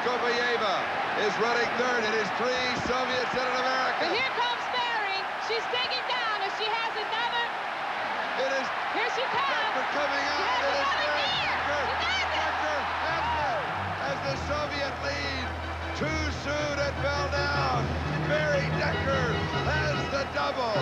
Kobayeva is running third. It is 3 Soviets and an American. But here comes Mary. She's digging down. If she has another. It is. Here she comes. Decker coming out. She has It is another gear. Decker has it. As the Soviet lead too soon and fell down. Mary Decker has the double.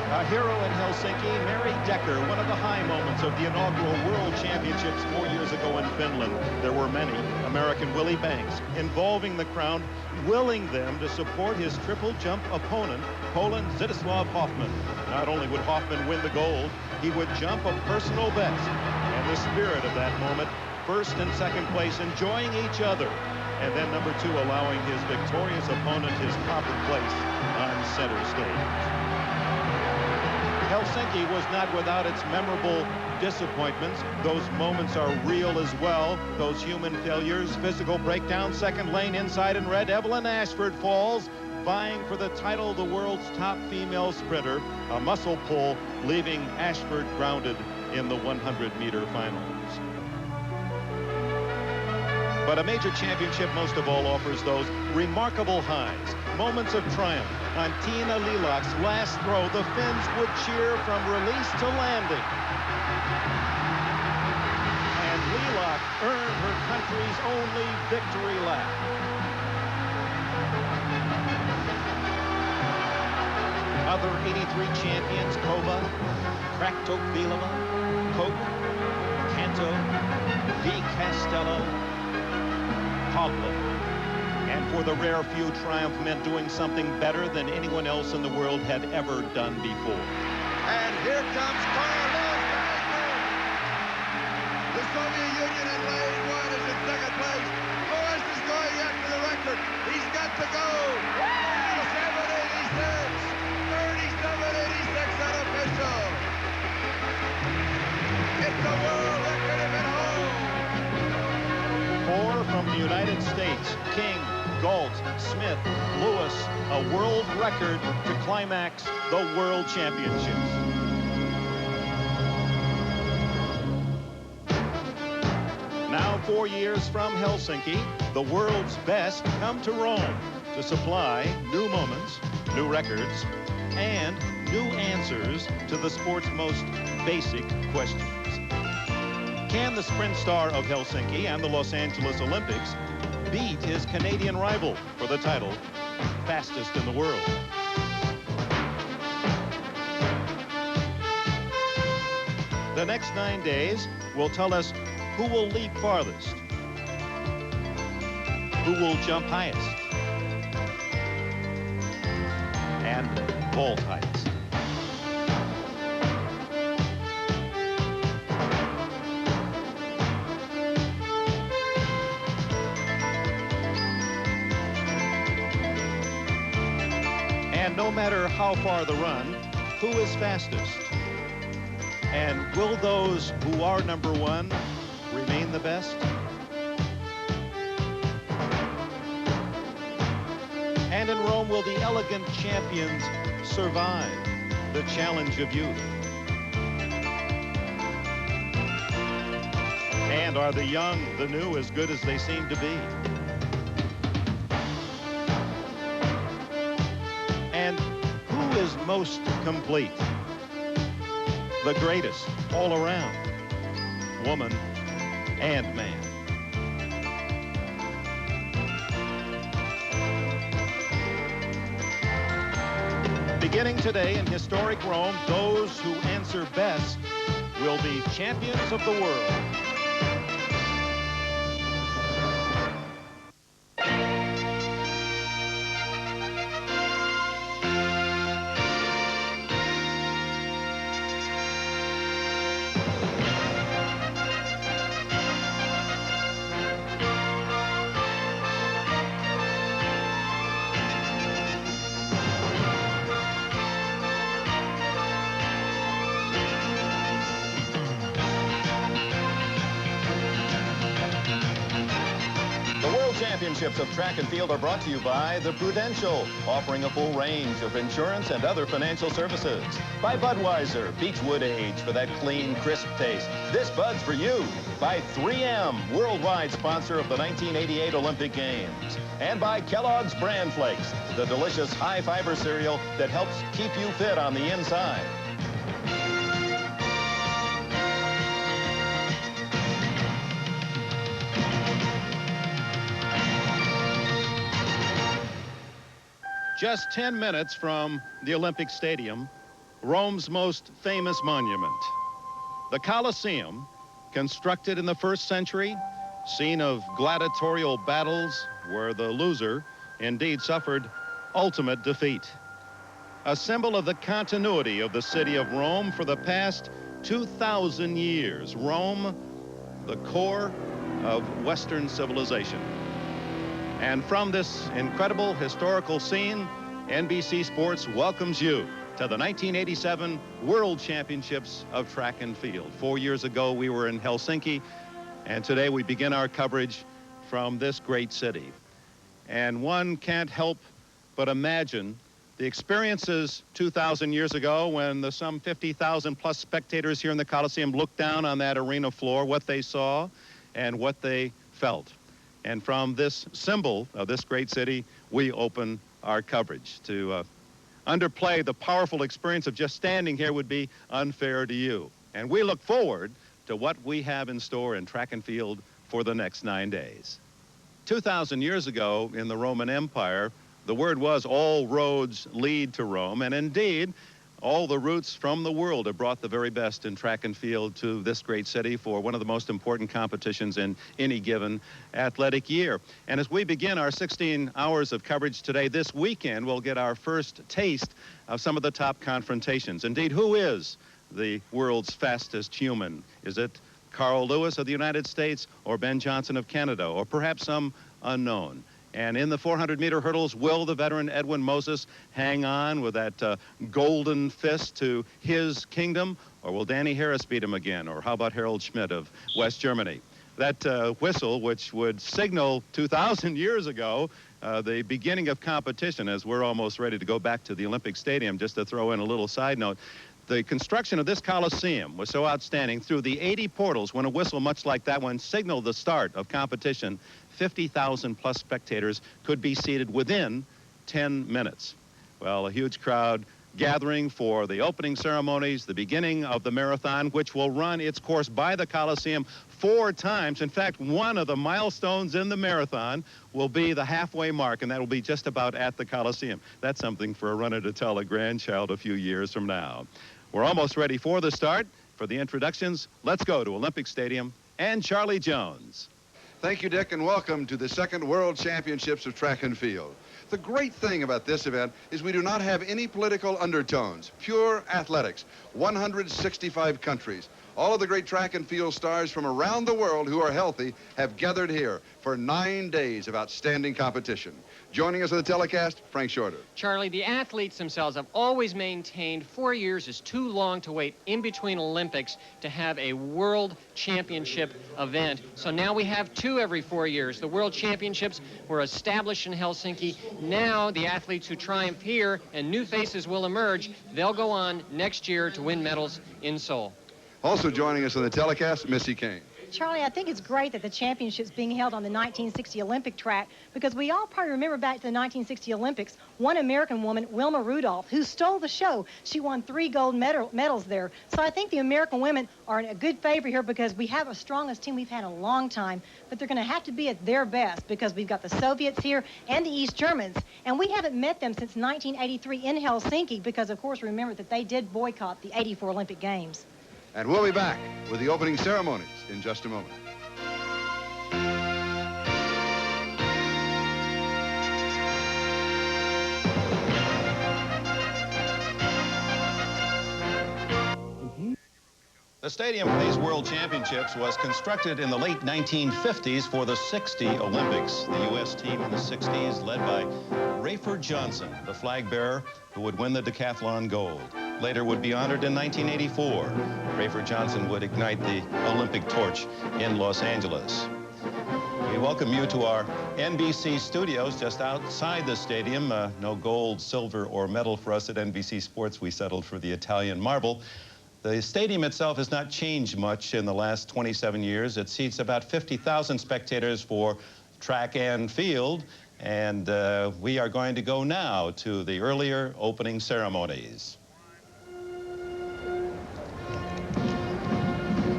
A hero in Helsinki, Mary Decker, one of the high moments of the inaugural World Championships 4 years ago in Finland. There were many. American Willie Banks involving the crowd, willing them to support his triple jump opponent, Poland Zdzisław Hoffman. Not only would Hoffman win the gold, he would jump a personal best. And the spirit of that moment, first and second place enjoying each other. And then number 2 allowing his victorious opponent his proper place on center stage. Helsinki was not without its memorable disappointments. Those moments are real as well. Those human failures, physical breakdown, second lane inside in red. Evelyn Ashford falls, vying for the title of the world's top female sprinter. A muscle pull, leaving Ashford grounded in the 100-meter finals. But a major championship most of all offers those remarkable highs, moments of triumph. On Tina Lilak's last throw, the Finns would cheer from release to landing. And Lilak earned her country's only victory lap. Other 83 champions, Kova, Kraktokvilova, Koch, Kanto, Di Castello, Hovland. And for the rare few, triumph meant doing something better than anyone else in the world had ever done before. And here comes Carlos Baker. The Soviet Union in lane 1 is in second place. Lewis is going after the record. He's got to go. 37.86. 37.86 unofficial. It's a world record if at home. 4 from the United States. King, Galt, Smith, Lewis, a world record to climax the World Championships. Now 4 years from Helsinki, the world's best come to Rome to supply new moments, new records, and new answers to the sport's most basic questions. Can the sprint star of Helsinki and the Los Angeles Olympics beat his Canadian rival for the title, fastest in the world? The next 9 days will tell us who will leap farthest, who will jump highest, and vault highest. And no matter how far the run, who is fastest? And will those who are number 1 remain the best? And in Rome, will the elegant champions survive the challenge of youth? And are the young, the new, as good as they seem to be? And who is most complete? The greatest all around, woman and man. Beginning today in historic Rome, those who answer best will be champions of the world. Championships of Track and Field are brought to you by The Prudential, offering a full range of insurance and other financial services. By Budweiser, Beechwood Age for that clean, crisp taste. This Bud's for you. By 3M, worldwide sponsor of the 1988 Olympic Games. And by Kellogg's Bran Flakes, the delicious high-fiber cereal that helps keep you fit on the inside. Just 10 minutes from the Olympic Stadium, Rome's most famous monument. The Colosseum, constructed in the 1st century, scene of gladiatorial battles where the loser indeed suffered ultimate defeat. A symbol of the continuity of the city of Rome for the past 2,000 years. Rome, the core of Western civilization. And from this incredible historical scene, NBC Sports welcomes you to the 1987 World Championships of Track and Field. 4 years ago, we were in Helsinki, and today we begin our coverage from this great city. And one can't help but imagine the experiences 2,000 years ago when the some 50,000 plus spectators here in the Coliseum looked down on that arena floor, what they saw and what they felt. And from this symbol of this great city, we open our coverage. To underplay the powerful experience of just standing here would be unfair to you. And we look forward to what we have in store in track and field for the next 9 days. 2,000 years ago in the Roman Empire, the word was all roads lead to Rome, and indeed, all the routes from the world have brought the very best in track and field to this great city for one of the most important competitions in any given athletic year. And as we begin our 16 hours of coverage today, this weekend, we'll get our first taste of some of the top confrontations. Indeed, who is the world's fastest human? Is it Carl Lewis of the United States or Ben Johnson of Canada, or perhaps some unknown? And in the 400-meter hurdles, will the veteran Edwin Moses hang on with that golden fist to his kingdom, or will Danny Harris beat him again? Or how about Harold Schmidt of West Germany? That whistle, which would signal 2,000 years ago the beginning of competition, as we're almost ready to go back to the Olympic Stadium. Just to throw in a little side note, the construction of this Coliseum was so outstanding. Through the 80 portals, when a whistle much like that one signaled the start of competition, 50,000 plus spectators could be seated within 10 minutes. Well, a huge crowd gathering for the opening ceremonies, the beginning of the marathon, which will run its course by the Coliseum 4 times. In fact, one of the milestones in the marathon will be the halfway mark, and that will be just about at the Coliseum. That's something for a runner to tell a grandchild a few years from now. We're almost ready for the start. For the introductions, let's go to Olympic Stadium and Charlie Jones. Thank you, Dick, and welcome to the 2nd World Championships of Track and Field. The great thing about this event is we do not have any political undertones. Pure athletics. 165 countries. All of the great track and field stars from around the world who are healthy have gathered here for 9 days of outstanding competition. Joining us on the telecast, Frank Shorter. Charlie, the athletes themselves have always maintained 4 years is too long to wait in between Olympics to have a world championship event. So now we have 2 every 4 years. The world championships were established in Helsinki. Now the athletes who triumph here, and new faces will emerge, they'll go on next year to win medals in Seoul. Also joining us on the telecast, Missy Kane. Charlie, I think it's great that the championship's being held on the 1960 Olympic track, because we all probably remember back to the 1960 Olympics, one American woman, Wilma Rudolph, who stole the show. She won 3 gold medals there. So I think the American women are in a good favor here, because we have the strongest team we've had in a long time, but they're going to have to be at their best, because we've got the Soviets here and the East Germans, and we haven't met them since 1983 in Helsinki, because of course remember that they did boycott the '84 Olympic Games. And we'll be back with the opening ceremonies in just a moment. The stadium for these World Championships was constructed in the late 1950s for the '60 Olympics. The U.S. team in the '60s, led by Rayford Johnson, the flag bearer who would win the decathlon gold. Later would be honored in 1984. Rayford Johnson would ignite the Olympic torch in Los Angeles. We welcome you to our NBC studios just outside the stadium. No gold, silver, or medal for us at NBC Sports. We settled for the Italian marble. The stadium itself has not changed much in the last 27 years. It seats about 50,000 spectators for track and field. And we are going to go now to the earlier opening ceremonies.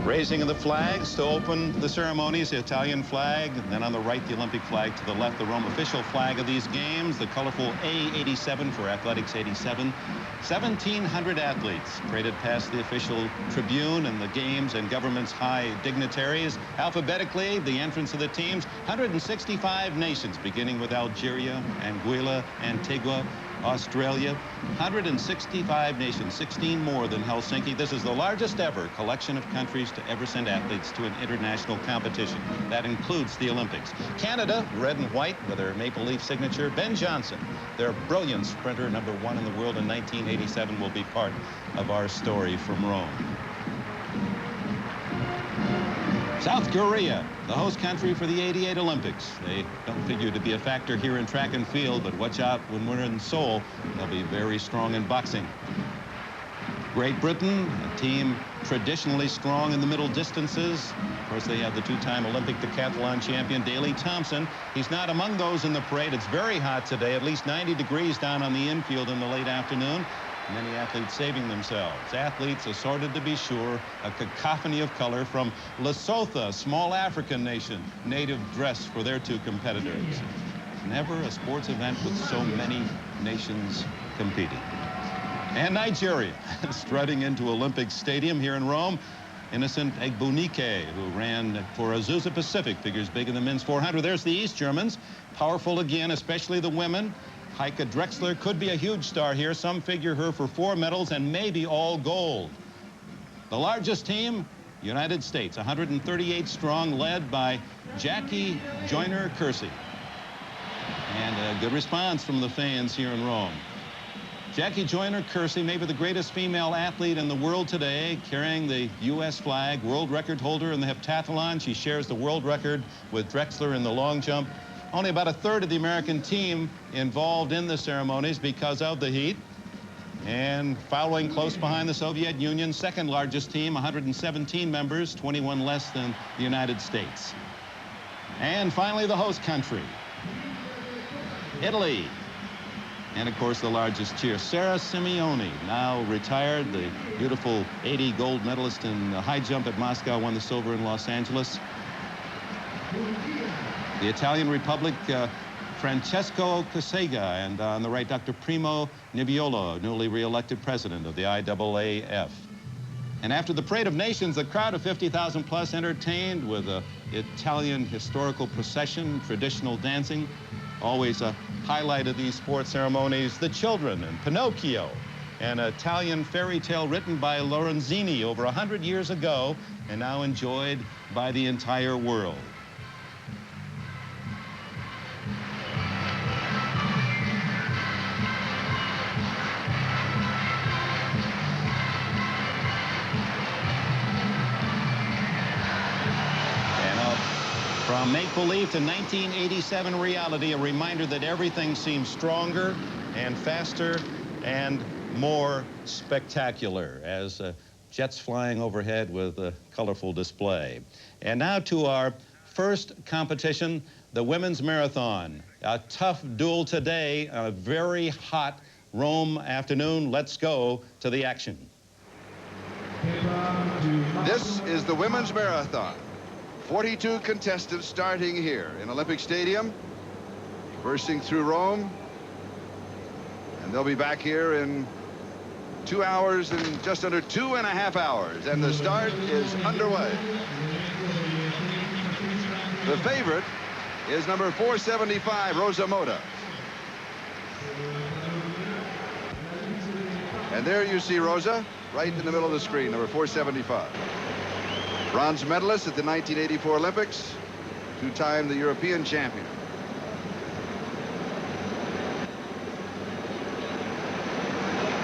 Raising of the flags to open the ceremonies, the Italian flag, and then on the right, the Olympic flag, to the left, the Rome official flag of these games, the colorful A87 for Athletics 87. 1,700 athletes paraded past the official tribune and the games and government's high dignitaries. Alphabetically, the entrance of the teams, 165 nations, beginning with Algeria, Anguilla, Antigua, Australia. 165 nations, 16 more than Helsinki. This is the largest ever collection of countries to ever send athletes to an international competition. That includes the Olympics. Canada, red and white with their maple leaf signature. Ben Johnson, their brilliant sprinter, #1 in the world in 1987, will be part of our story from Rome. South Korea, the host country for the '88 Olympics. They don't figure to be a factor here in track and field, but watch out when we're in Seoul. They'll be very strong in boxing. Great Britain, a team traditionally strong in the middle distances. Of course, they have the two-time Olympic decathlon champion, Daley Thompson. He's not among those in the parade. It's very hot today, at least 90 degrees down on the infield in the late afternoon. Many athletes saving themselves. Athletes assorted, to be sure, a cacophony of color from Lesotho, a small African nation, native dress for their two competitors. Never a sports event with so many nations competing. And Nigeria, strutting into Olympic Stadium here in Rome. Innocent Egbunike, who ran for Azusa Pacific, figures big in the men's 400. There's the East Germans, powerful again, especially the women. Heike Drexler could be a huge star here. Some figure her for 4 medals and maybe all gold. The largest team, United States, 138 strong, led by Jackie Joyner-Kersee. And a good response from the fans here in Rome. Jackie Joyner-Kersee, maybe the greatest female athlete in the world today, carrying the U.S. flag, world record holder in the heptathlon. She shares the world record with Drexler in the long jump. Only about a third of the American team involved in the ceremonies because of the heat. And following close behind the Soviet Union, second largest team, 117 members, 21 less than the United States. And finally, the host country, Italy. And of course, the largest cheer, Sarah Simeone, now retired, the beautiful 80 gold medalist in the high jump at Moscow, won the silver in Los Angeles. The Italian Republic, Francesco Cossega, and on the right, Dr. Primo Niviolo, newly re-elected president of the IAAF. And after the Parade of Nations, the crowd of 50,000 plus entertained with an Italian historical procession, traditional dancing. Always a highlight of these sports ceremonies, the children and Pinocchio, an Italian fairy tale written by Lorenzini over 100 years ago and now enjoyed by the entire world. From make-believe to 1987 reality, a reminder that everything seems stronger and faster and more spectacular as jets flying overhead with a colorful display. And now to our first competition, the women's marathon. A tough duel today, a very hot Rome afternoon. Let's go to the action. This is the women's marathon. 42 contestants starting here in Olympic Stadium, bursting through Rome, and they'll be back here in 2 hours and just under 2.5 hours, and the start is underway. The favorite is number 475, Rosa Mota. And there you see Rosa, right in the middle of the screen, number 475. Bronze medalist at the 1984 Olympics, two-time the European champion.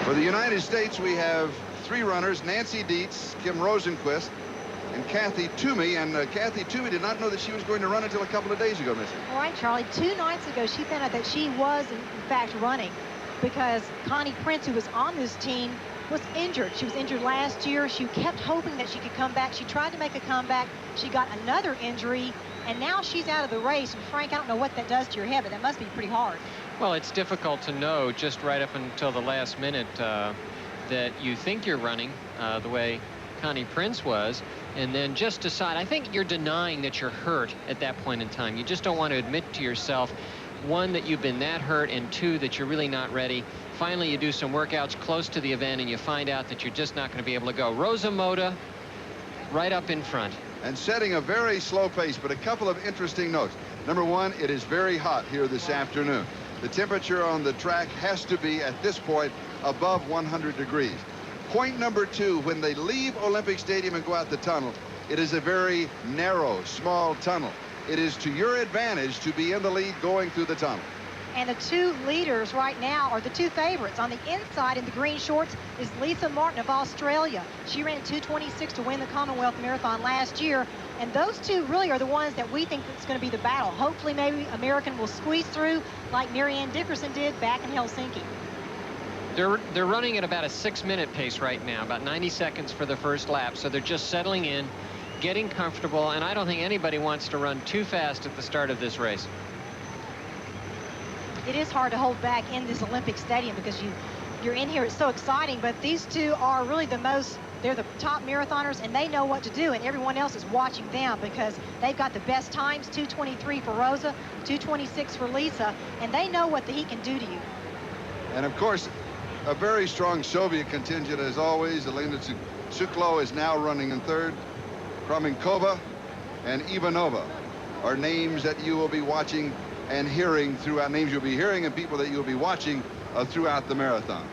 For the United States, we have 3 runners, Nancy Dietz, Kim Rosenquist, and Kathy Toomey. And Kathy Toomey did not know that she was going to run until a couple of days ago, Missy. All right, Charlie. 2 nights ago, she found out that she was, in fact, running because Connie Prince, who was on this team, was injured. She was injured last year. She kept hoping that she could come back. She tried to make a comeback. She got another injury, and now she's out of the race. And Frank, I don't know what that does to your head, but that must be pretty hard. Well, it's difficult to know just right up until the last minute that you think you're running the way Connie Prince was, and then just decide. I think you're denying that you're hurt at that point in time. You just don't want to admit to yourself, one, that you've been that hurt, and two, that you're really not ready. Finally, you do some workouts close to the event, and you find out that you're just not going to be able to go. Rosa Mota right up in front. And setting a very slow pace, but a couple of interesting notes. Number one, it is very hot here this afternoon. The temperature on the track has to be, at this point, above 100 degrees. Point number two, when they leave Olympic Stadium and go out the tunnel, it is a very narrow, small tunnel. It is to your advantage to be in the lead going through the tunnel. And the 2 leaders right now are the 2 favorites. On the inside in the green shorts is Lisa Martin of Australia. She ran 2:26 to win the Commonwealth Marathon last year. And those 2 really are the ones that we think it's going to be the battle. Hopefully maybe American will squeeze through like Marianne Dickerson did back in Helsinki. They're running at about a 6-minute pace right now, about 90 seconds for the first lap. So they're just settling in, getting comfortable, and I don't think anybody wants to run too fast at the start of this race. It is hard to hold back in this Olympic Stadium because you're in here. It's so exciting, but these 2 are really they're the top marathoners, and they know what to do, and everyone else is watching them because they've got the best times, 2:23 for Rosa, 2:26 for Lisa, and they know what the heat can do to you. And of course, a very strong Soviet contingent as always. Elena Suklo is now running in third. Kramenkova and Ivanova are names that you will be watching and hearing throughout, names you'll be hearing and people that you'll be watching throughout the marathon.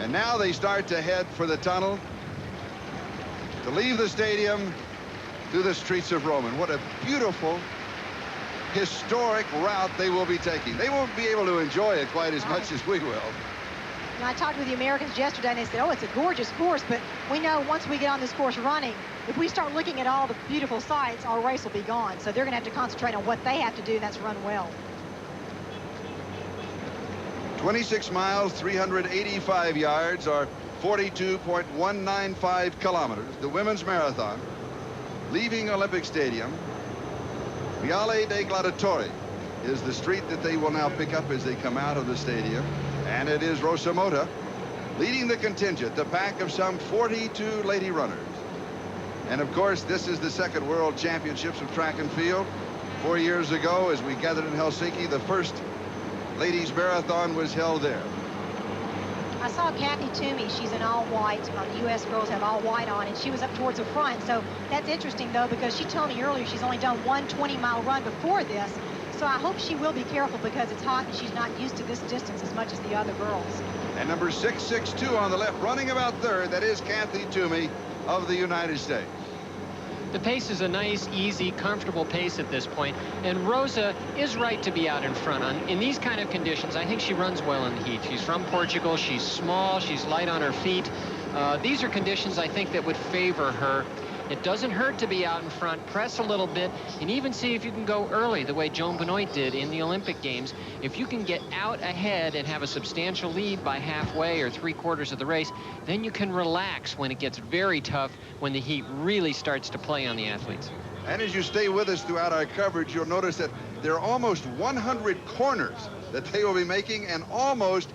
And now they start to head for the tunnel to leave the stadium through the streets of Rome. And what a beautiful, historic route they will be taking. They won't be able to enjoy it quite as much as we will. And I talked with the Americans yesterday, and they said, oh, it's a gorgeous course, but we know once we get on this course running, if we start looking at all the beautiful sights, our race will be gone. So they're going to have to concentrate on what they have to do, and that's run well. 26 miles, 385 yards, or 42.195 kilometers. The women's marathon, leaving Olympic Stadium. Viale dei Gladiatori is the street that they will now pick up as they come out of the stadium. And it is Rosa Mota leading the contingent, the pack of some 42 lady runners. And of course, this is the second World Championships of track and field. 4 years ago, as we gathered in Helsinki, the first ladies marathon was held there. I saw Kathy Toomey. She's in all white. The U.S. girls have all white on, and she was up towards the front. So that's interesting, though, because she told me earlier she's only done one 20-mile run before this. So I hope she will be careful because it's hot and she's not used to this distance as much as the other girls. And number 662 on the left, running about third, that is Kathy Toomey of the United States. The pace is a nice, easy, comfortable pace at this point, and Rosa is right to be out in front. In these kind of conditions, I think she runs well in the heat. She's from Portugal, she's small, she's light on her feet. These are conditions, I think, that would favor her. It doesn't hurt to be out in front, press a little bit, and even see if you can go early, the way Joan Benoit did in the Olympic Games. If you can get out ahead and have a substantial lead by halfway or 3/4 of the race, then you can relax when it gets very tough, when the heat really starts to play on the athletes. And as you stay with us throughout our coverage, you'll notice that there are almost 100 corners that they will be making, and almost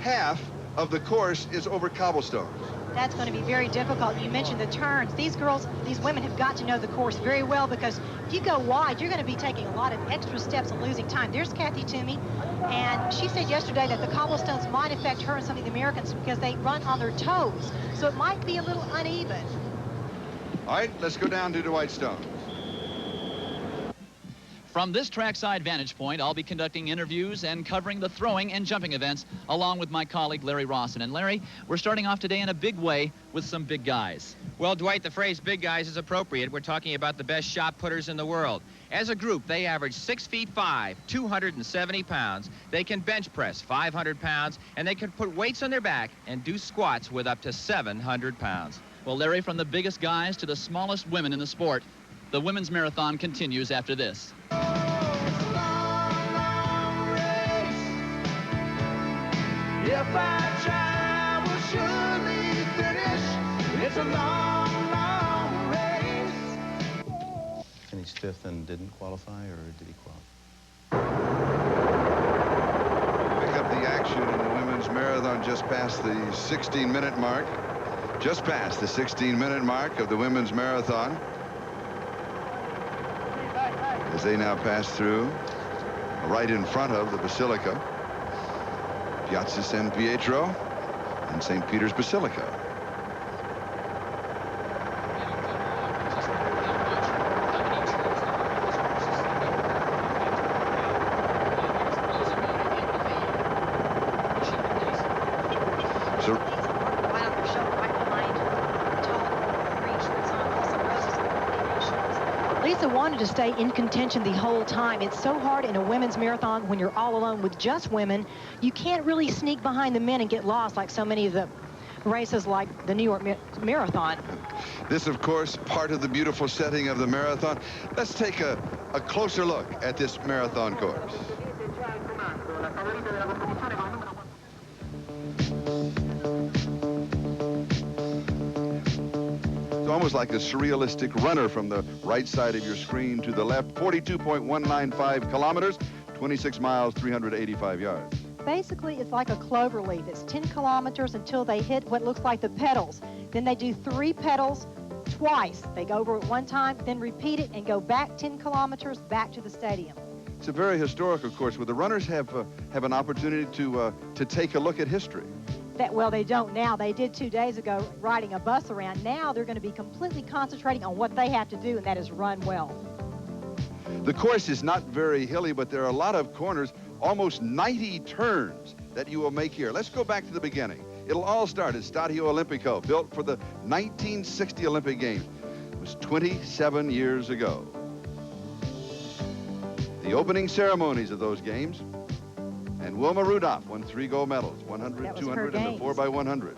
half of the course is over cobblestones. That's going to be very difficult. You mentioned the turns. These girls, these women have got to know the course very well, because if you go wide, you're going to be taking a lot of extra steps and losing time. There's Kathy Toomey, and she said yesterday that the cobblestones might affect her and some of the Americans because they run on their toes. So it might be a little uneven. All right, let's go down to the white stones. From this trackside vantage point, I'll be conducting interviews and covering the throwing and jumping events along with my colleague Larry Rawson. And Larry, we're starting off today in a big way with some big guys. Well, Dwight, the phrase big guys is appropriate. We're talking about the best shot putters in the world. As a group, they average 6'5", 270 pounds. They can bench press 500 pounds, and they can put weights on their back and do squats with up to 700 pounds. Well, Larry, from the biggest guys to the smallest women in the sport, the women's marathon continues after this. If I try, I will surely finish. It's a long, long race. Finished fifth and didn't qualify, or did he qualify? Pick up the action in the women's marathon just past the 16-minute mark. Just past the 16-minute mark of the women's marathon. As they now pass through right in front of the Basilica. Piazza San Pietro and St. Peter's Basilica. So, Lisa wanted to stay in contention the whole time. It's so hard in a women's marathon when you're all alone with just women. You can't really sneak behind the men and get lost like so many of the races like the New York Marathon. this, of course, part of the beautiful setting of the marathon. Let's take a closer look at this marathon course. It's almost like a surrealistic runner from the right side of your screen to the left. 42.195 kilometers, 26 miles, 385 yards. Basically, it's like a clover leaf. It's 10 kilometers until they hit what looks like the pedals. Then they do 3 pedals twice. They go over it one time, then repeat it and go back 10 kilometers back to the stadium. It's a very historical course where the runners have an opportunity to take a look at history. Well, they don't now. They did 2 days ago riding a bus around. Now they're going to be completely concentrating on what they have to do, and that is run well. The course is not very hilly, but there are a lot of corners, almost 90 turns that you will make here. Let's go back to the beginning. It'll all start at Stadio Olimpico, built for the 1960 Olympic Games. It was 27 years ago. The opening ceremonies of those games. And Wilma Rudolph won 3 gold medals, 100, 200, and the 4x100.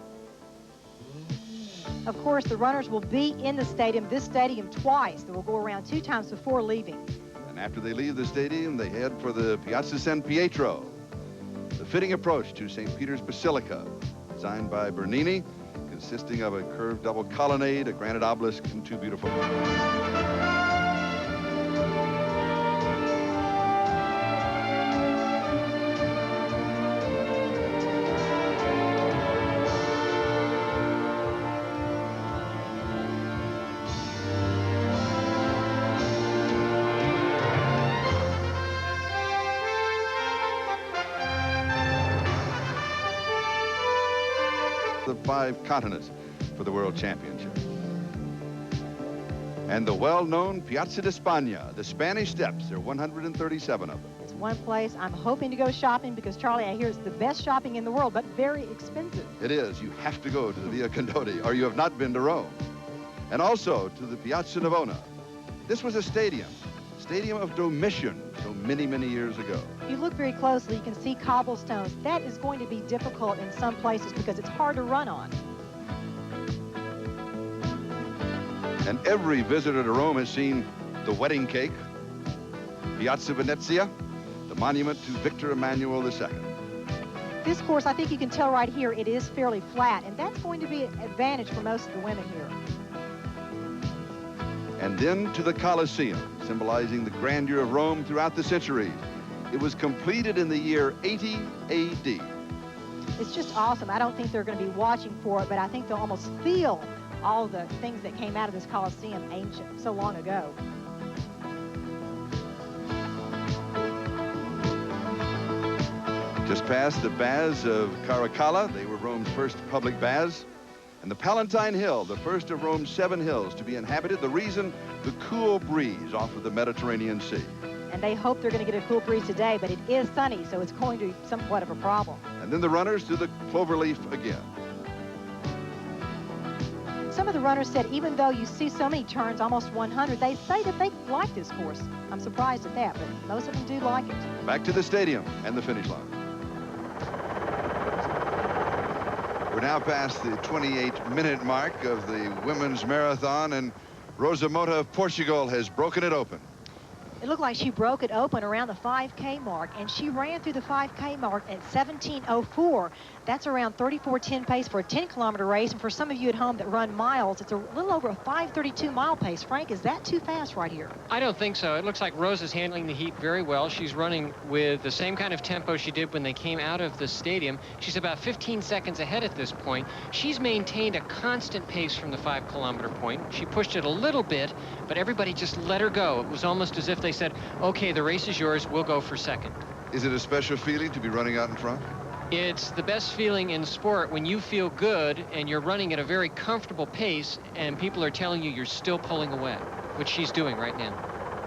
Of course, the runners will be in the stadium, this stadium twice. They will go around 2 times before leaving. And after they leave the stadium, they head for the Piazza San Pietro, the fitting approach to St. Peter's Basilica, designed by Bernini, consisting of a curved double colonnade, a granite obelisk, and 2 beautiful the 5 continents for the World Championship. And the well-known Piazza de España, the Spanish Steps. There are 137 of them. It's one place I'm hoping to go shopping because, Charlie, I hear it's the best shopping in the world, but very expensive. It is. You have to go to the Via Condotti, or you have not been to Rome. And also to the Piazza Navona. This was a stadium of Domitian, so many, many years ago. If you look very closely, you can see cobblestones. That is going to be difficult in some places because it's hard to run on. And every visitor to Rome has seen the wedding cake, Piazza Venezia, the monument to Victor Emmanuel II. This course, I think you can tell right here, it is fairly flat, and that's going to be an advantage for most of the women here. And then to the Colosseum, symbolizing the grandeur of Rome throughout the centuries. It was completed in the year 80 AD. It's just awesome. I don't think they're going to be watching for it, but I think they'll almost feel all the things that came out of this Colosseum ancient, so long ago. Just past the baths of Caracalla, they were Rome's first public baths. And the Palatine Hill, the first of Rome's 7 hills to be inhabited. The reason, the cool breeze off of the Mediterranean Sea. And they hope they're going to get a cool breeze today, but it is sunny, so it's going to be somewhat of a problem. And then the runners to the cloverleaf again. Some of the runners said even though you see so many turns, almost 100, they say that they like this course. I'm surprised at that, but most of them do like it. Back to the stadium and the finish line. We're now past the 28-minute mark of the women's marathon, and Rosa Mota of Portugal has broken it open. It looked like she broke it open around the 5K mark, and she ran through the 5K mark at 17:04. That's around 34:10 pace for a 10-kilometer race. And for some of you at home that run miles, it's a little over a 5:32 mile pace. Frank, is that too fast right here? I don't think so. It looks like Rosa's handling the heat very well. She's running with the same kind of tempo she did when they came out of the stadium. She's about 15 seconds ahead at this point. She's maintained a constant pace from the 5-kilometer point. She pushed it a little bit, but everybody just let her go. It was almost as if they said, okay, the race is yours, we'll go for second. Is it a special feeling to be running out in front? It's the best feeling in sport when you feel good and you're running at a very comfortable pace and people are telling you you're still pulling away, which she's doing right now.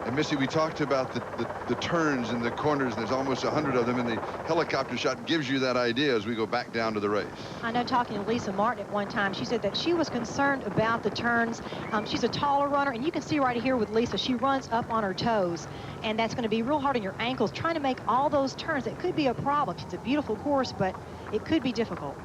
And Missy, we talked about the turns and the corners. There's almost 100 of them, and the helicopter shot gives you that idea as we go back down to the race. I know, talking to Lisa Martin at one time, she said that she was concerned about the turns. She's a taller runner, and you can see right here with Lisa, she runs up on her toes, and that's going to be real hard on your ankles, trying to make all those turns. It could be a problem. It's a beautiful course, but it could be difficult.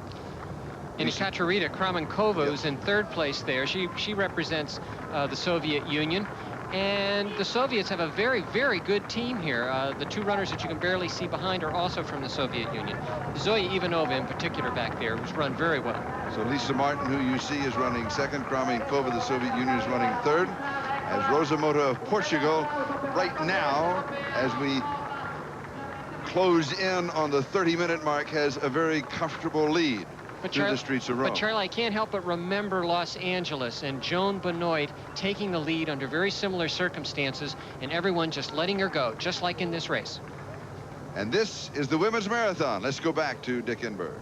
And Ekaterina Kramenkova is in third place there. She represents the Soviet Union. And the Soviets have a very, very good team here. The two runners that you can barely see behind are also from the Soviet Union. Zoya Ivanova in particular back there, who's run very well. So Lisa Martin, who you see, is running second. Kramenkova, the Soviet Union, is running third. As Rosa Mota of Portugal, right now, as we close in on the 30-minute mark, has a very comfortable lead through the streets of Rome. But Charlie, I can't help but remember Los Angeles and Joan Benoit taking the lead under very similar circumstances and everyone just letting her go, just like in this race. And this is the women's marathon. Let's go back to Dick Enberg.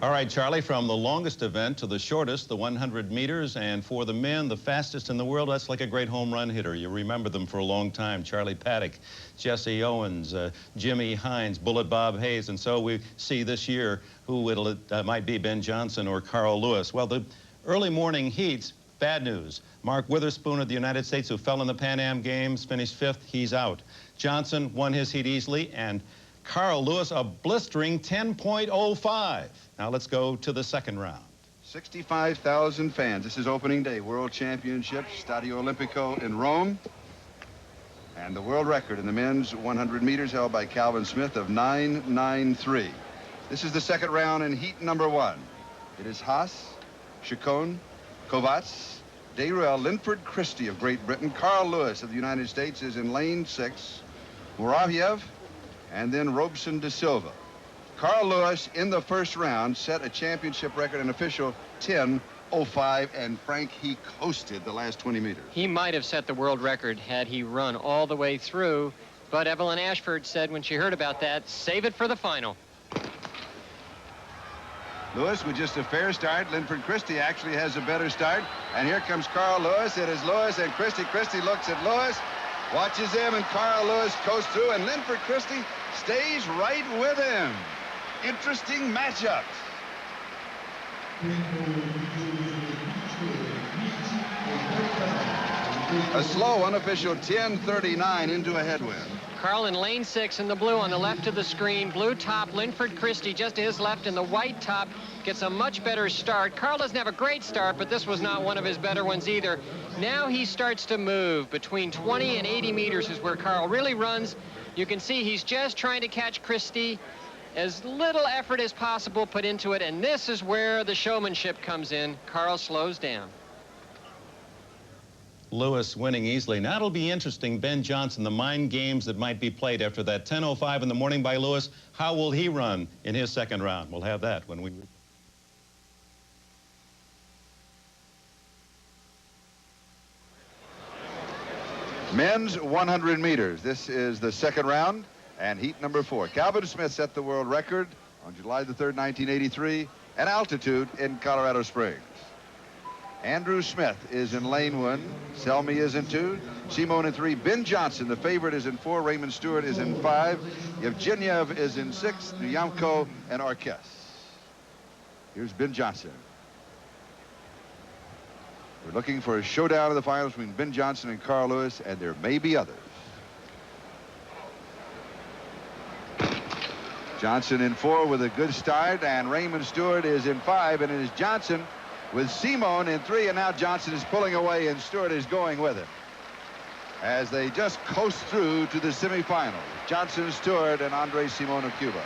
All right, Charlie, from the longest event to the shortest, the 100 meters, and for the men, the fastest in the world, that's like a great home run hitter. You remember them for a long time. Charlie Paddock, Jesse Owens, Jimmy Hines, Bullet Bob Hayes, and so we see this year who it might be, Ben Johnson or Carl Lewis. Well, the early morning heats, bad news. Mark Witherspoon of the United States, who fell in the Pan Am Games, finished 5th, he's out. Johnson won his heat easily, and Carl Lewis, a blistering 10.05. Now let's go to the second round. 65,000 fans. This is opening day, World Championships, Stadio Olimpico in Rome. And the world record in the men's 100 meters held by Calvin Smith of 9.93. This is the second round in heat number 1. It is Haas, Chacon, Kovacs, Deruel, Linford Christie of Great Britain. Carl Lewis of the United States is in lane 6. Muravyev, and then Robeson de Silva. Carl Lewis in the first round set a championship record, an official 10.05, and Frank, he coasted the last 20 meters. He might have set the world record had he run all the way through, but Evelyn Ashford said when she heard about that, save it for the final. Lewis with just a fair start. Linford Christie actually has a better start, and here comes Carl Lewis. It is Lewis and Christie. Christie looks at Lewis, watches him, and Carl Lewis coasts through, and Linford Christie stays right with him. Interesting matchup. A slow unofficial 10.39 into a headwind. Carl in lane 6 in the blue on the left of the screen. Blue top, Linford Christie just to his left, and the white top gets a much better start. Carl doesn't have a great start, but this was not one of his better ones either. Now he starts to move. Between 20 and 80 meters is where Carl really runs. You can see he's just trying to catch Christie. As little effort as possible put into it, and this is where the showmanship comes in. Carl slows down. Lewis winning easily. Now it'll be interesting, Ben Johnson, the mind games that might be played after that 10.05 in the morning by Lewis. How will he run in his second round? We'll have that when we... Men's 100 meters. This is the second round and heat number 4. Calvin Smith set the world record on July the 3rd, 1983, at altitude in Colorado Springs. Andrew Smith is in lane 1. Selmy is in 2. Simone in 3. Ben Johnson, the favorite, is in 4. Raymond Stewart is in 5. Yevgeniev is in 6. Nyamko and Arquez. Here's Ben Johnson. We're looking for a showdown in the finals between Ben Johnson and Carl Lewis, and there may be others. Johnson in 4 with a good start, and Raymond Stewart is in 5, and it is Johnson with Simone in 3, and now Johnson is pulling away, and Stewart is going with it as they just coast through to the semifinals. Johnson, Stewart, and Andrei Simone of Cuba.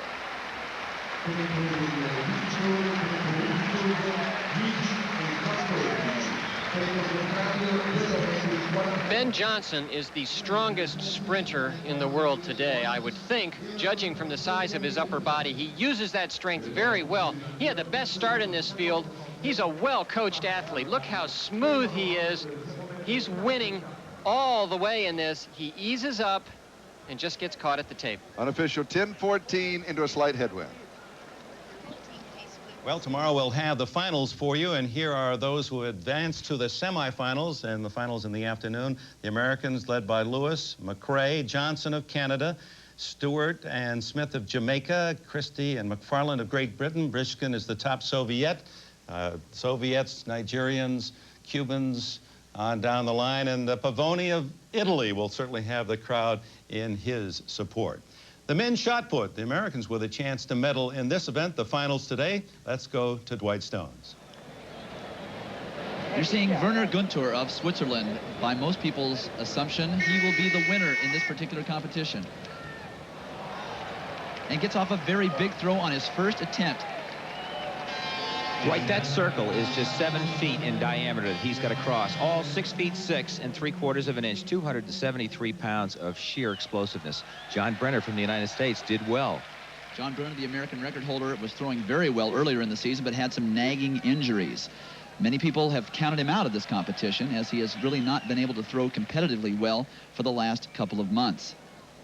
Ben Johnson is the strongest sprinter in the world today. I would think, judging from the size of his upper body, he uses that strength very well. He had the best start in this field. He's a well-coached athlete. Look how smooth he is. He's winning all the way in this. He eases up and just gets caught at the tape. Unofficial 10-14 into a slight headwind. Well, tomorrow we'll have the finals for you, and here are those who advanced to the semifinals and the finals in the afternoon. The Americans led by Lewis, McRae, Johnson of Canada, Stewart and Smith of Jamaica, Christie and McFarland of Great Britain. Brishkin is the top Soviet. Soviets, Nigerians, Cubans on down the line, and Pavoni of Italy will certainly have the crowd in his support. The men's shot put, the Americans with a chance to medal in this event, the finals today. Let's go to Dwight Stones. You're seeing Werner Gunthor of Switzerland. By most people's assumption, he will be the winner in this particular competition. And gets off a very big throw on his first attempt. Dwight, that circle is just 7 feet in diameter that he's got to cross. All 6 feet 6 3/4 of an inch, 273 pounds of sheer explosiveness. John Brenner from the United States did well. John Brenner, the American record holder, was throwing very well earlier in the season, but had some nagging injuries. Many people have counted him out of this competition, as he has really not been able to throw competitively well for the last couple of months.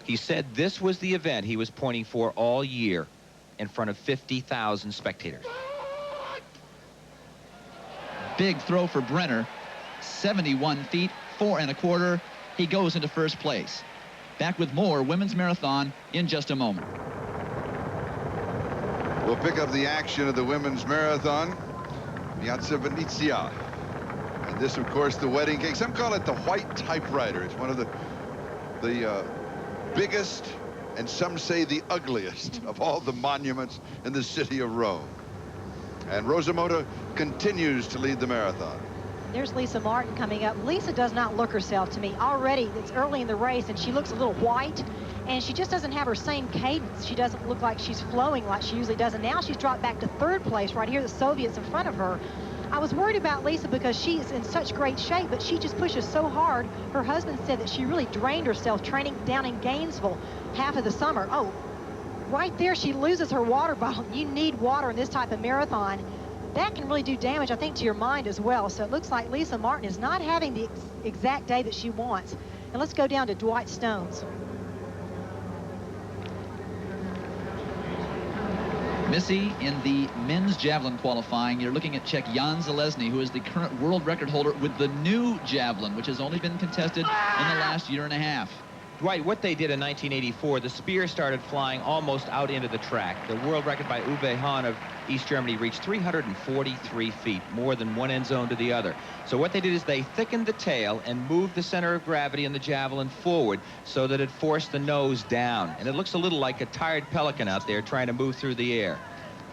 He said this was the event he was pointing for all year in front of 50,000 spectators. Big throw for Brenner, 71 feet, 4 1/4. He goes into first place. Back with more women's marathon in just a moment. We'll pick up the action of the women's marathon. Piazza Venezia. And this, of course, the wedding cake. Some call it the white typewriter. It's one of the biggest, and some say the ugliest, of all the monuments in the city of Rome. And Rosa Mota continues to lead the marathon. There's Lisa Martin coming up. Lisa does not look herself to me. Already, it's early in the race, and she looks a little white, and she just doesn't have her same cadence. She doesn't look like she's flowing like she usually does, and now she's dropped back to 3rd place right here, the Soviets in front of her. I was worried about Lisa because she's in such great shape, but she just pushes so hard. Her husband said that she really drained herself training down in Gainesville half of the summer. Oh, right there, she loses her water bottle. You need water in this type of marathon. That can really do damage, I think, to your mind as well. So it looks like Lisa Martin is not having the exact day that she wants. And let's go down to Dwight Stones. Missy, in the men's javelin qualifying, you're looking at Czech Jan Zalesny, who is the current world record holder with the new javelin, which has only been contested in the last year and a half. Dwight, what they did in 1984, the spear started flying almost out into the track. The world record by Uwe Hahn of East Germany reached 343 feet, more than one end zone to the other. So what they did is they thickened the tail and moved the center of gravity in the javelin forward so that it forced the nose down. And it looks a little like a tired pelican out there trying to move through the air.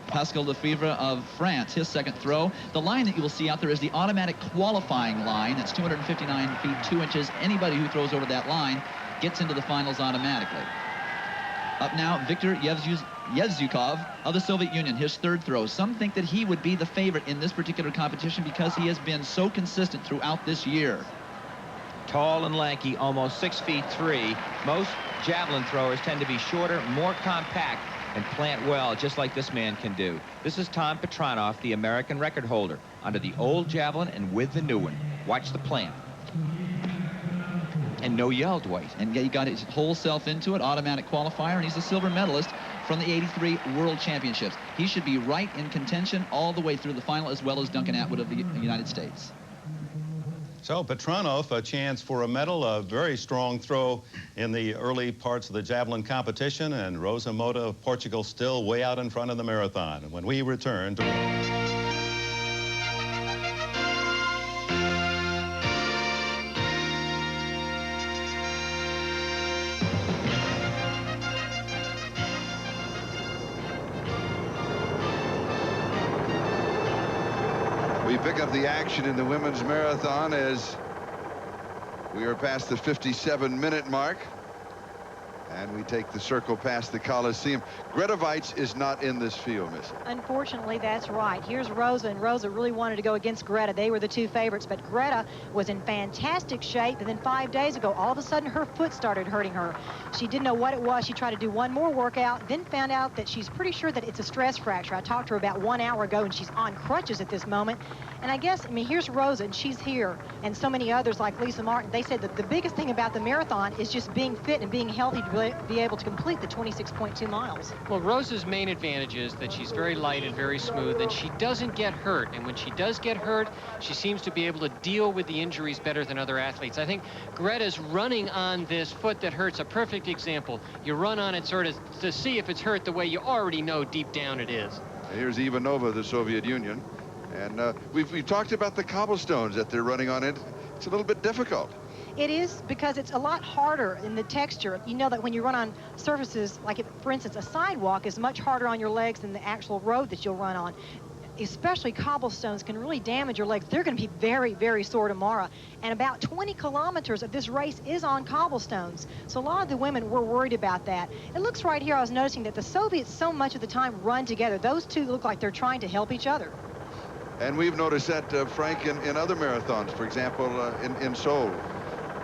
Pascal Lefevre of France, his second throw. The line that you will see out there is the automatic qualifying line. That's 259 feet 2 inches. Anybody who throws over that line gets into the finals automatically. Up now, Viktor Yevzhukov of the Soviet Union, his 3rd throw. Some think that he would be the favorite in this particular competition because he has been so consistent throughout this year. Tall and lanky, almost 6 feet 3. Most javelin throwers tend to be shorter, more compact, and plant well, just like this man can do. This is Tom Petranoff, the American record holder, under the old javelin and with the new one. Watch the plant. And no yell, Dwight. And he got his whole self into it, automatic qualifier, and he's a silver medalist from the '83 World Championships. He should be right in contention all the way through the final, as well as Duncan Atwood of the United States. So Petranoff, a chance for a medal, a very strong throw in the early parts of the javelin competition, and Rosa Mota of Portugal still way out in front of the marathon. And when we return to... pick up the action in the women's marathon as we are past the 57-minute mark. And we take the circle past the Coliseum. Greta Weitz is not in this field, Missy. Unfortunately, that's right. Here's Rosa, and Rosa really wanted to go against Greta. They were the two favorites, but Greta was in fantastic shape, and then 5 days ago, all of a sudden, her foot started hurting her. She didn't know what it was. She tried to do one more workout, then found out that she's pretty sure that it's a stress fracture. I talked to her about 1 hour ago, and she's on crutches at this moment. And I guess, I mean, here's Rosa, and she's here, and so many others like Lisa Martin. They said that the biggest thing about the marathon is just being fit and being healthy to be able to complete the 26.2 miles. Well, Rosa's main advantage is that she's very light and very smooth, and she doesn't get hurt. And when she does get hurt, she seems to be able to deal with the injuries better than other athletes. I think Greta's running on this foot that hurts a perfect example. You run on it sort of to see if it's hurt the way you already know deep down it is. Here's Ivanova, the Soviet Union. And we've talked about the cobblestones that they're running on it. It's a little bit difficult. It is, because it's a lot harder in the texture. You know that when you run on surfaces, like, for instance, a sidewalk is much harder on your legs than the actual road that you'll run on. Especially cobblestones can really damage your legs. They're going to be very, very sore tomorrow. And about 20 kilometers of this race is on cobblestones. So a lot of the women were worried about that. It looks right here, I was noticing that the Soviets so much of the time run together. Those two look like they're trying to help each other. And we've noticed that, Frank, in other marathons, for example, in Seoul.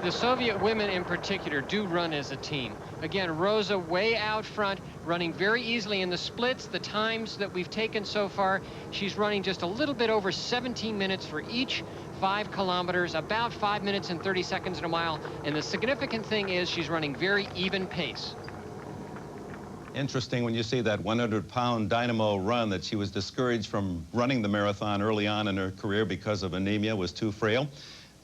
The Soviet women in particular do run as a team. Again, Rosa way out front, running very easily in the splits. The times that we've taken so far, she's running just a little bit over 17 minutes for each 5 kilometers, about 5 minutes and 30 seconds in a mile. And the significant thing is she's running very even pace. Interesting when you see that 100-pound dynamo run that she was discouraged from running the marathon early on in her career because of anemia, was too frail.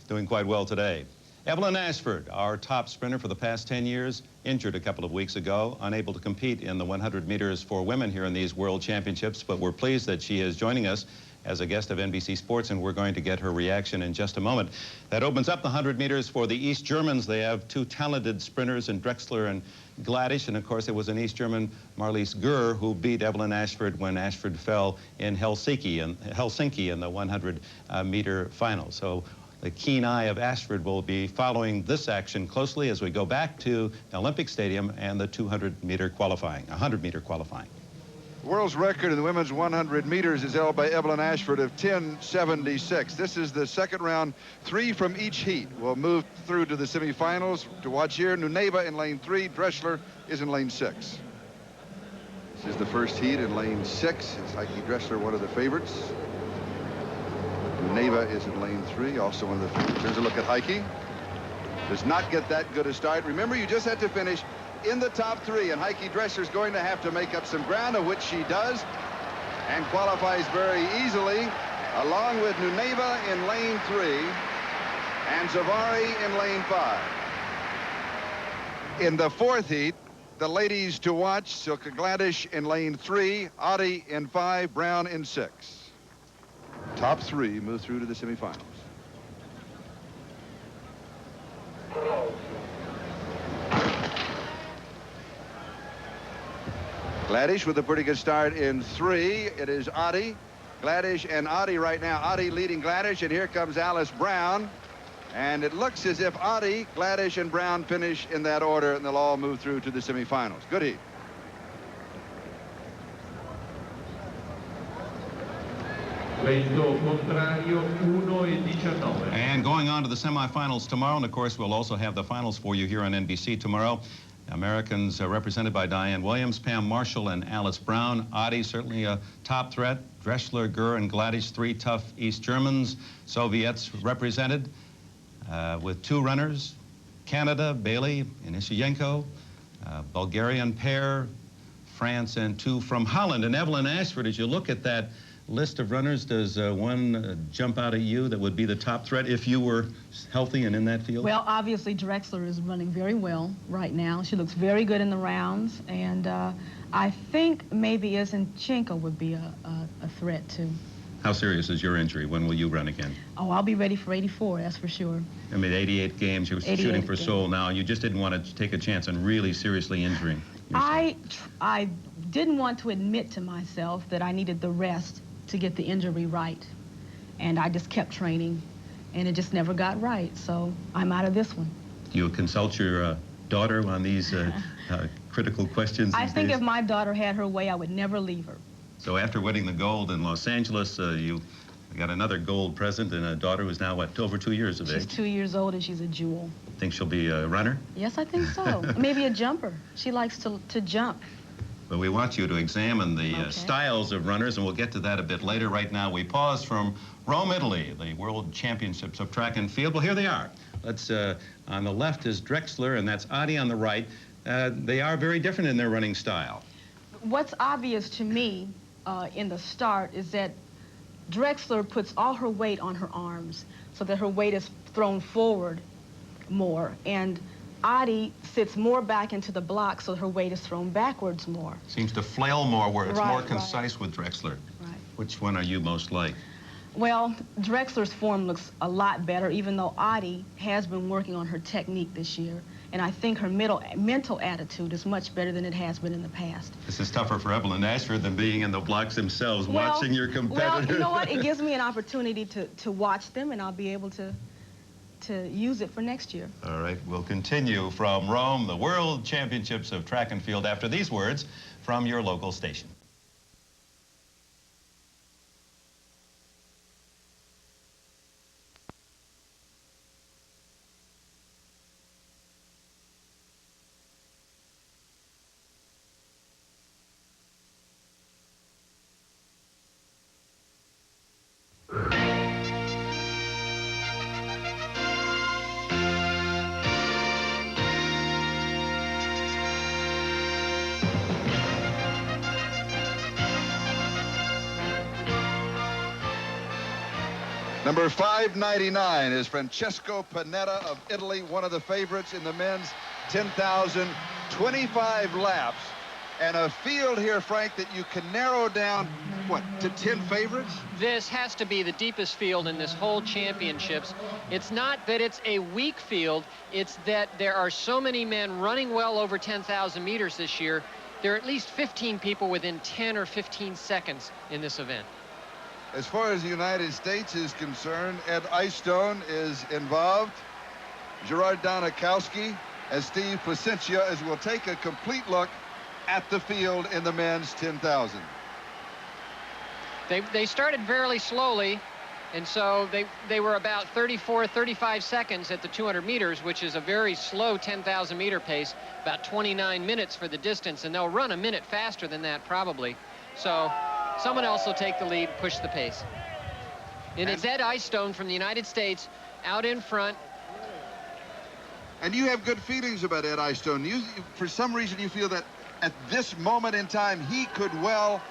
Doing quite well today. Evelyn Ashford, our top sprinter for the past 10 years, injured a couple of weeks ago, unable to compete in the 100 meters for women here in these World Championships, but we're pleased that she is joining us as a guest of NBC Sports, and we're going to get her reaction in just a moment. That opens up the 100 meters for the East Germans. They have two talented sprinters in Drexler and Gladish, and of course it was an East German, Marlies Gurr, who beat Evelyn Ashford when Ashford fell in Helsinki in the 100-meter final. So the keen eye of Ashford will be following this action closely as we go back to the Olympic Stadium and the 100-meter qualifying. The world's record in the women's 100 meters is held by Evelyn Ashford of 10:76. This is the second round. 3 from each heat will move through to the semifinals. To watch here, Nuneva in lane 3, Dressler is in lane 6. This is the first heat in lane 6. It's Heike Dressler, one of the favorites. Nuneva is in lane 3, also one of the favorites. Here's a look at Heike. Does not get that good a start. Remember, you just had to finish in the top 3, and Heike Dressler is going to have to make up some ground, of which she does, and qualifies very easily, along with Nuneva in lane 3 and Zavari in lane 5. In the fourth heat, the ladies to watch: Silke Gladish in lane 3, Adi in 5, Brown in 6. Top 3 move through to the semifinals. Gladish with a pretty good start in 3. It is Adi. Gladish and Adi right now. Adi leading Gladish, and here comes Alice Brown. And it looks as if Adi, Gladish, and Brown finish in that order, and they'll all move through to the semifinals. Good heat. And going on to the semifinals tomorrow, and of course we'll also have the finals for you here on NBC tomorrow. Americans represented by Diane Williams, Pam Marshall, and Alice Brown. Adi certainly a top threat. Dressler, Gurr, and Gladish, 3 tough East Germans. Soviets represented with 2 runners: Canada, Bailey, and Ishiyenko, Bulgarian pair, France, and 2 from Holland. And Evelyn Ashford, as you look at that list of runners, does one jump out at you that would be the top threat if you were healthy and in that field? Well, obviously Drexler is running very well right now. She looks very good in the rounds, and I think maybe Zinchenko would be a threat too. How serious is your injury? When will you run again? Oh, I'll be ready for 84, that's for sure. I mean, 88 games, you're shooting for Seoul now. You just didn't want to take a chance on really seriously injuring yourself. I didn't want to admit to myself that I needed the rest to get the injury right. and I just kept training, and it just never got right. So I'm out of this one. Do you consult your daughter on these critical questions I these think days? if my daughter had her way, I would never leave her. So after winning the gold in Los Angeles, you got another gold present, and a daughter who's now, what, over 2 years of age? She's 2 years old, and she's a jewel. Think she'll be a runner? Yes, I think so. Maybe a jumper. She likes to jump. But we want you to examine the styles of runners, and we'll get to that a bit later. Right now, we pause from Rome, Italy, the World Championships of Track and Field. Well, here they are. Let's, on the left is Drexler, and that's Adi on the right. They are very different in their running style. What's obvious to me in the start is that Drexler puts all her weight on her arms so that her weight is thrown forward more, and Adi sits more back into the block so her weight is thrown backwards more. Seems to flail more where it's more concise with Drexler. Right. Which one are you most like? Well, Drexler's form looks a lot better, even though Adi has been working on her technique this year. And I think her mental attitude is much better than it has been in the past. This is tougher for Evelyn Ashford than being in the blocks themselves, watching your competitors. Well, you know what? It gives me an opportunity to watch them, and I'll be able to use it for next year. All right, we'll continue from Rome, the World Championships of Track and Field, after these words from your local station. Number 599 is Francesco Panetta of Italy, one of the favorites in the men's 10,000, 25 laps. And a field here, Frank, that you can narrow down, what, to 10 favorites? This has to be the deepest field in this whole championships. It's not that it's a weak field, it's that there are so many men running well over 10,000 meters this year. There are at least 15 people within 10 or 15 seconds in this event. As far as the United States is concerned, Ed Eyestone is involved, Gerard Donikowski, and Steve Placentia, as we'll take a complete look at the field in the men's 10,000. They started fairly slowly, and so they were about 34, 35 seconds at the 200 meters, which is a very slow 10,000 meter pace, about 29 minutes for the distance, and they'll run a minute faster than that probably. So someone else will take the lead, push the pace. And it's Ed Eyestone from the United States out in front. And you have good feelings about Ed Eyestone. For some reason, you feel that at this moment in time, he could well,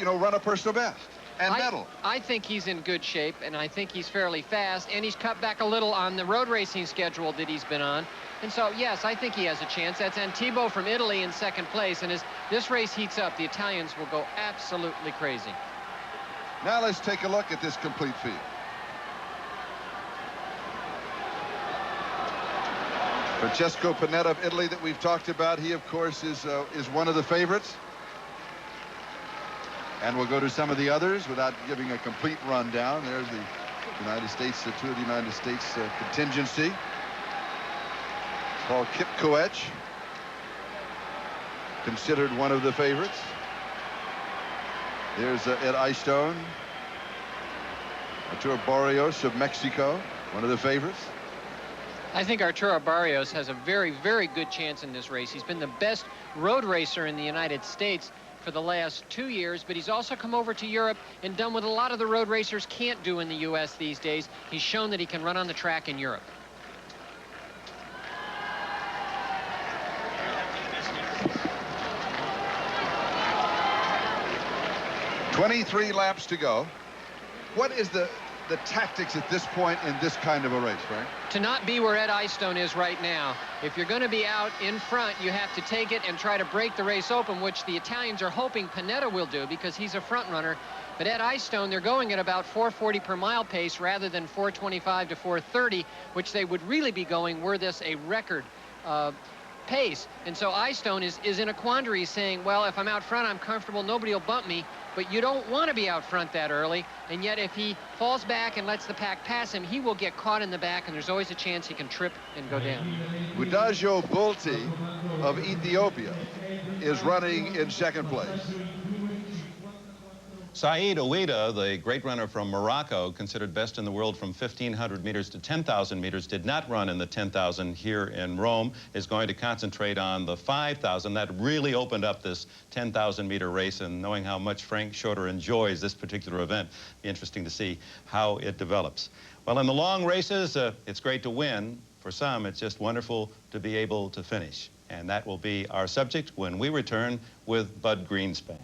run a personal best and medal. I think he's in good shape, and I think he's fairly fast, and he's cut back a little on the road racing schedule that he's been on. And so, yes, I think he has a chance. That's Antibò from Italy in second place, and as this race heats up, the Italians will go absolutely crazy. Now let's take a look at this complete field. Francesco Panetta of Italy that we've talked about, he, of course, is one of the favorites. And we'll go to some of the others without giving a complete rundown. There's the United States, two of the United States contingency. Paul Kipkoech, considered one of the favorites. There's Ed Eyestone. Arturo Barrios of Mexico, one of the favorites. I think Arturo Barrios has a very, very good chance in this race. He's been the best road racer in the United States for the last 2 years, but he's also come over to Europe and done what a lot of the road racers can't do in the U.S. these days. He's shown that he can run on the track in Europe. "23 laps to go." What is the tactics at this point in this kind of a race, Frank? To not be where Ed Eyestone is right now. If you're going to be out in front, you have to take it and try to break the race open, which the Italians are hoping Panetta will do because he's a front runner. But Ed Eyestone, they're going at about 440 per mile pace rather than 425 to 430, which they would really be going were this a record pace. And so Eyestone is in a quandary saying, well, if I'm out front, I'm comfortable, nobody will bump me. but you don't want to be out front that early. And yet if he falls back and lets the pack pass him, he will get caught in the back, and there's always a chance he can trip and go down. Budajo Bulti of Ethiopia is running in second place. Saeed Ouida, the great runner from Morocco, considered best in the world from 1,500 meters to 10,000 meters, did not run in the 10,000 here in Rome, is going to concentrate on the 5,000. That really opened up this 10,000 meter race, and knowing how much Frank Shorter enjoys this particular event, be interesting to see how it develops. Well, in the long races, it's great to win. For some, it's just wonderful to be able to finish. And that will be our subject when we return with Bud Greenspan.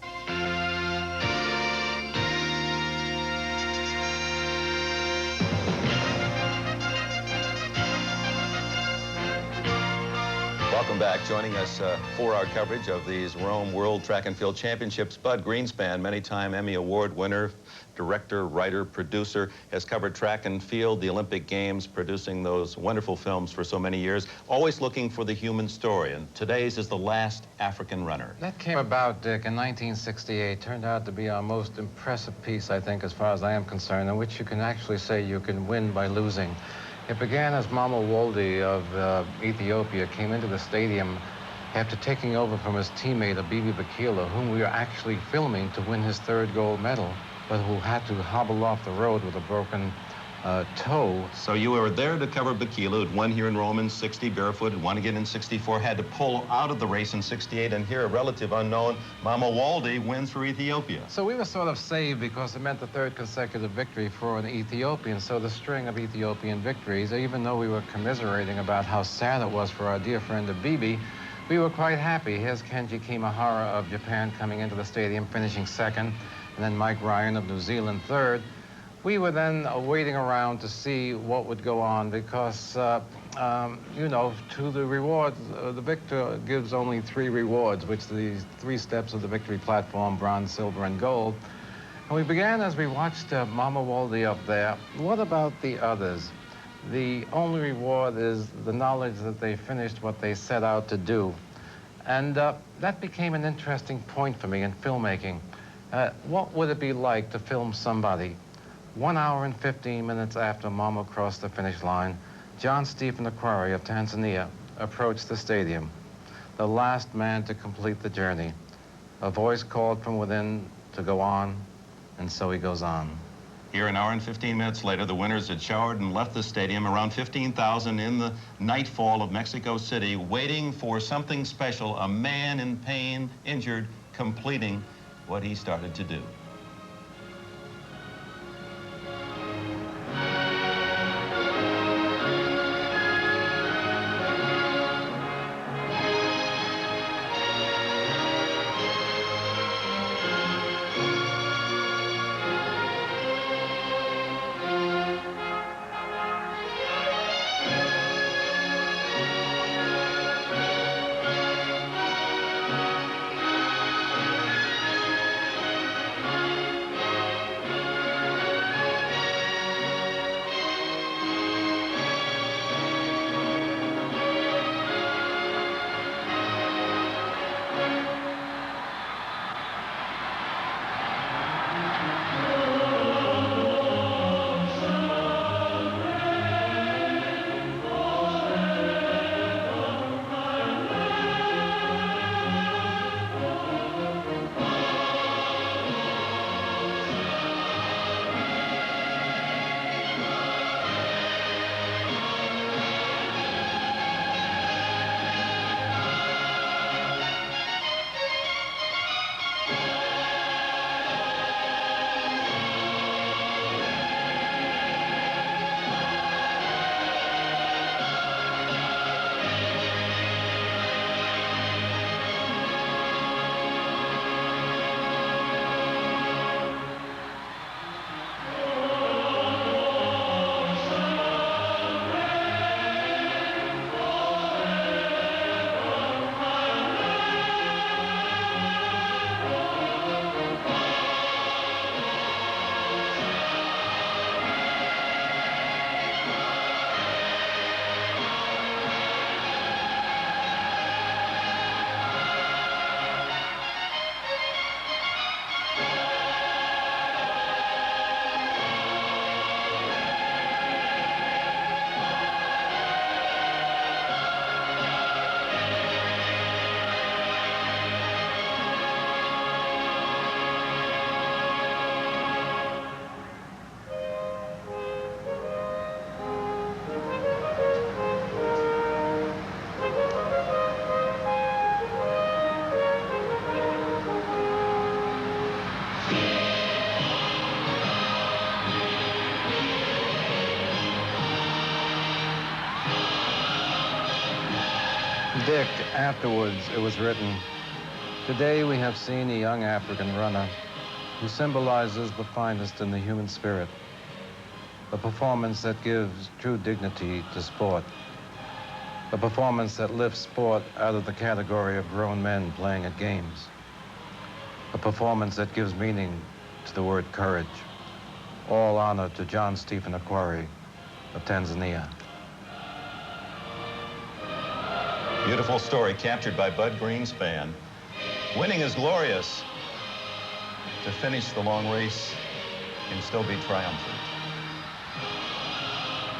Welcome back. Joining us for our coverage of these Rome World Track and Field Championships, Bud Greenspan, many-time Emmy Award winner, director, writer, producer, has covered track and field, the Olympic Games, producing those wonderful films for so many years, always looking for the human story. And today's is The Last African Runner. That came about, Dick, in 1968. Turned out to be our most impressive piece, I think, as far as I am concerned, in which you can actually say you can win by losing. It began as Mama Walde of Ethiopia came into the stadium after taking over from his teammate, Abibi Bikila, whom we were actually filming to win his third gold medal, but who had to hobble off the road with a broken toe. So you were there to cover Bikila, who'd won here in Rome in 60 barefoot, won again in 64, had to pull out of the race in 68, and here a relative unknown, Mama Walde, wins for Ethiopia. So we were sort of saved because it meant the third consecutive victory for an Ethiopian. So the string of Ethiopian victories, even though we were commiserating about how sad it was for our dear friend Abibi, we were quite happy. Here's Kenji Kimahara of Japan coming into the stadium, finishing second, and then Mike Ryan of New Zealand third. We were then waiting around to see what would go on because, you know, to the rewards, the victor gives only 3 rewards, which are the 3 steps of the victory platform, bronze, silver, and gold. And we began as we watched Mama Walde up there. What about the others? The only reward is the knowledge that they finished what they set out to do. And that became an interesting point for me in filmmaking. What would it be like to film somebody 1 hour and 15 minutes after Mama crossed the finish line? John Stephen Aquari of Tanzania approached the stadium, the last man to complete the journey. A voice called from within to go on, and so he goes on. Here, an hour and 15 minutes later, the winners had showered and left the stadium, around 15,000 in the nightfall of Mexico City, waiting for something special, a man in pain, injured, completing what he started to do. Dick, afterwards it was written, "Today we have seen a young African runner who symbolizes the finest in the human spirit, the performance that gives true dignity to sport, the performance that lifts sport out of the category of grown men playing at games, a performance that gives meaning to the word courage. All honor to John Stephen Akwari of Tanzania." Beautiful story captured by Bud Greenspan. Winning is glorious. To finish the long race can still be triumphant.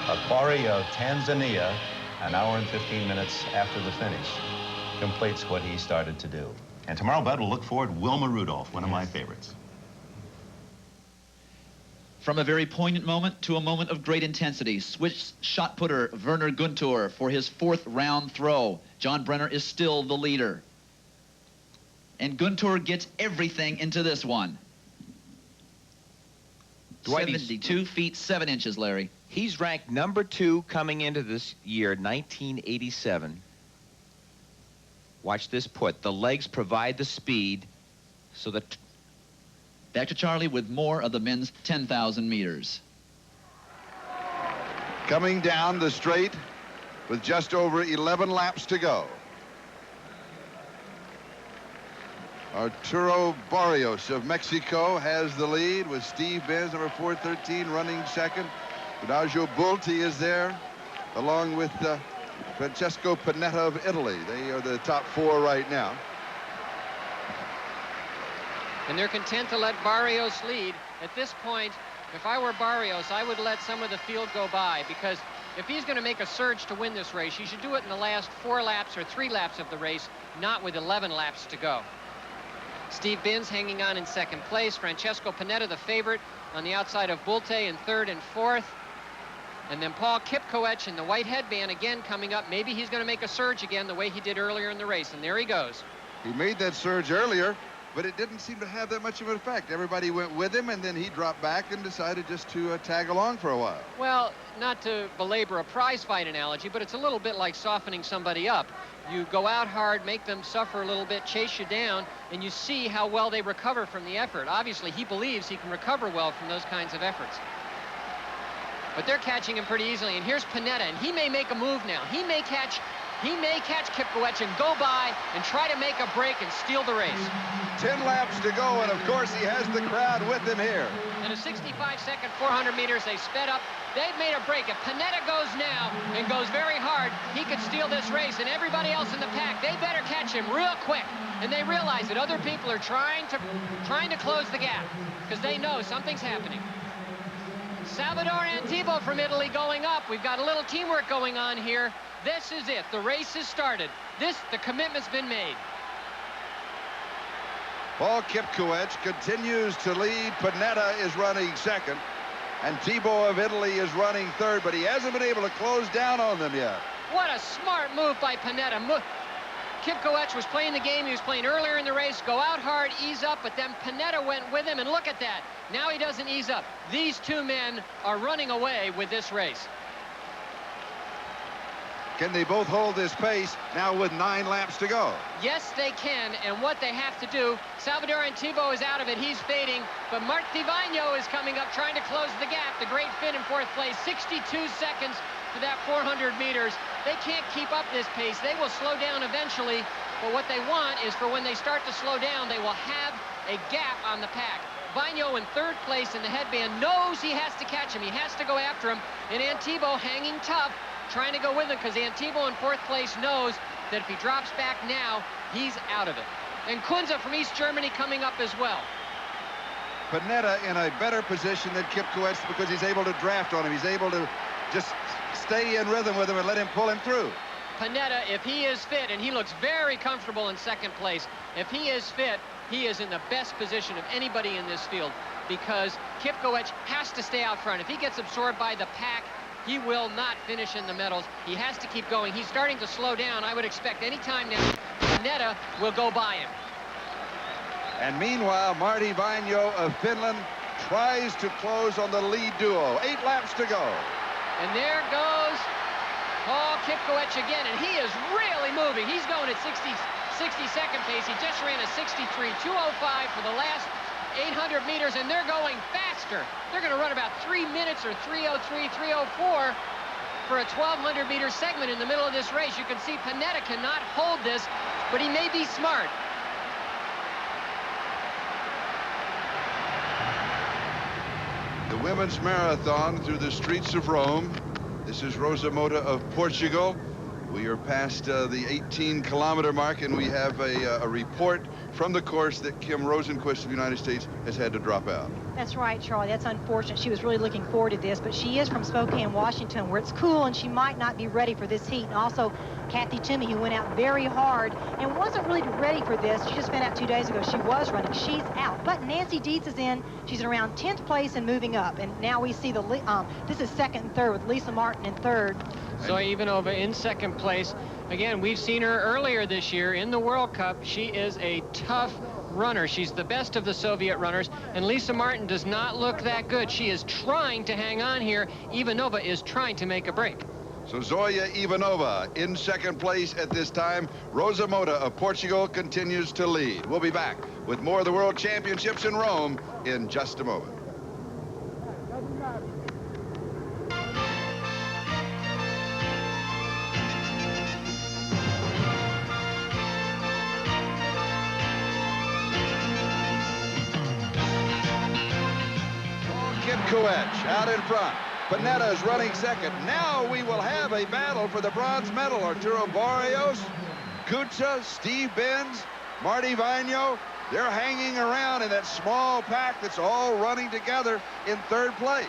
Akwari of Tanzania, an hour and 15 minutes after the finish, completes what he started to do. And tomorrow, Bud, we'll look forward to Wilma Rudolph, one of my favorites. From a very poignant moment to a moment of great intensity, Swiss shot putter Werner Gunthor for his 4th round throw. John Brenner is still the leader. And Gunthor gets everything into this one. Dwight, 72 feet 7 inches, Larry. He's ranked number 2 coming into this year, 1987. Watch this put. The legs provide the speed so that... Back to Charlie with more of the men's 10,000 meters. Coming down the straight with just over 11 laps to go. Arturo Barrios of Mexico has the lead with Steve Benz, number 413, running second. Adagio Bulti is there, along with Francesco Panetta of Italy. They are the top 4 right now. And they're content to let Barrios lead. At this point, if I were Barrios, I would let some of the field go by, because if he's going to make a surge to win this race, he should do it in the last 4 laps or 3 laps of the race, not with 11 laps to go. Steve Benz hanging on in 2nd place. Francesco Panetta, the favorite, on the outside of Bulte in 3rd and 4th. And then Paul Kipkoech in the white headband again coming up. Maybe he's going to make a surge again the way he did earlier in the race. And there he goes. He made that surge earlier, but it didn't seem to have that much of an effect. Everybody went with him, and then he dropped back and decided just to tag along for a while. Well, not to belabor a prize fight analogy, but it's a little bit like softening somebody up. You go out hard, make them suffer a little bit, chase you down, and you see how well they recover from the effort. Obviously, he believes he can recover well from those kinds of efforts. But they're catching him pretty easily, and here's Panetta, and he may make a move now. He may catch Kipkoech and go by and try to make a break and steal the race. 10 laps to go, and of course he has the crowd with him here. In a 65-second 400 meters, they sped up. They've made a break. If Panetta goes now and goes very hard, he could steal this race, and everybody else in the pack, they better catch him real quick. And they realize that other people are trying to close the gap, because they know something's happening. Salvador Antibó from Italy going up. We've got a little teamwork going on here. This is it. The race has started. The commitment's been made. Paul Kipkoech continues to lead. Panetta is running second. And Antibó of Italy is running third, but he hasn't been able to close down on them yet. What a smart move by Panetta. Kipkoech was playing the game he was playing earlier in the race. Go out hard, ease up, but then Panetta went with him, and look at that. Now he doesn't ease up. These 2 men are running away with this race. Can they both hold this pace now with 9 laps to go? Yes, they can, and what they have to do, Salvador Antibó is out of it. He's fading, but Marc Divagno is coming up trying to close the gap. The great Finn in 4th place, 62 seconds for that 400 meters. They can't keep up this pace. They will slow down eventually, but what they want is for when they start to slow down, they will have a gap on the pack. Divagno in 3rd place in the headband knows he has to catch him. He has to go after him, and Antibó hanging tough, trying to go with him, because Antibó in 4th place knows that if he drops back now, he's out of it. And Kunze from East Germany coming up as well. Panetta in a better position than Kipkoech because he's able to draft on him. He's able to just stay in rhythm with him and let him pull him through. Panetta, if he is fit, and he looks very comfortable in 2nd place, if he is fit, he is in the best position of anybody in this field, because Kipkoech has to stay out front. If he gets absorbed by the pack, he will not finish in the medals. He has to keep going. He's starting to slow down. I would expect any time now, Panetta will go by him. And meanwhile, Martti Vainio of Finland tries to close on the lead duo. 8 laps to go. And there goes Oh, Kipkoech again, and he is really moving. He's going at 62nd pace. He just ran a 63.205 for the last 800 meters, and they're going faster. They're going to run about 3 minutes or 3:03, 3:04 for a 1,200-meter segment in the middle of this race. You can see Panetta cannot hold this, but he may be smart. The women's marathon through the streets of Rome. This is Rosa Mota of Portugal. We are past the 18-kilometer mark, and we have a report from the course that Kim Rosenquist of the United States has had to drop out. That's right, Charlie. That's unfortunate. She was really looking forward to this, but she is from Spokane, Washington, where it's cool, and she might not be ready for this heat. And also, Kathy Toomey, who went out very hard and wasn't really ready for this. She just found out 2 days ago she was running. She's out. But Nancy Dietz is in. She's in around 10th place and moving up. And now we see this is second and third with Lisa Martin in third. Zoya Ivanova in second place. Again, we've seen her earlier this year in the World Cup. She is a tough runner. She's the best of the Soviet runners, and Lisa Martin does not look that good. She is trying to hang on here. Ivanova is trying to make a break. So Zoya Ivanova in second place at this time. Rosa Mota of Portugal continues to lead. We'll be back with more of the World Championships in Rome in just a moment. Kipkoech out in front. Panetta is running second. Now we will have a battle for the bronze medal. Arturo Barrios, Kunze, Steve Benz, Marty Vigno. They're hanging around in that small pack that's all running together in third place.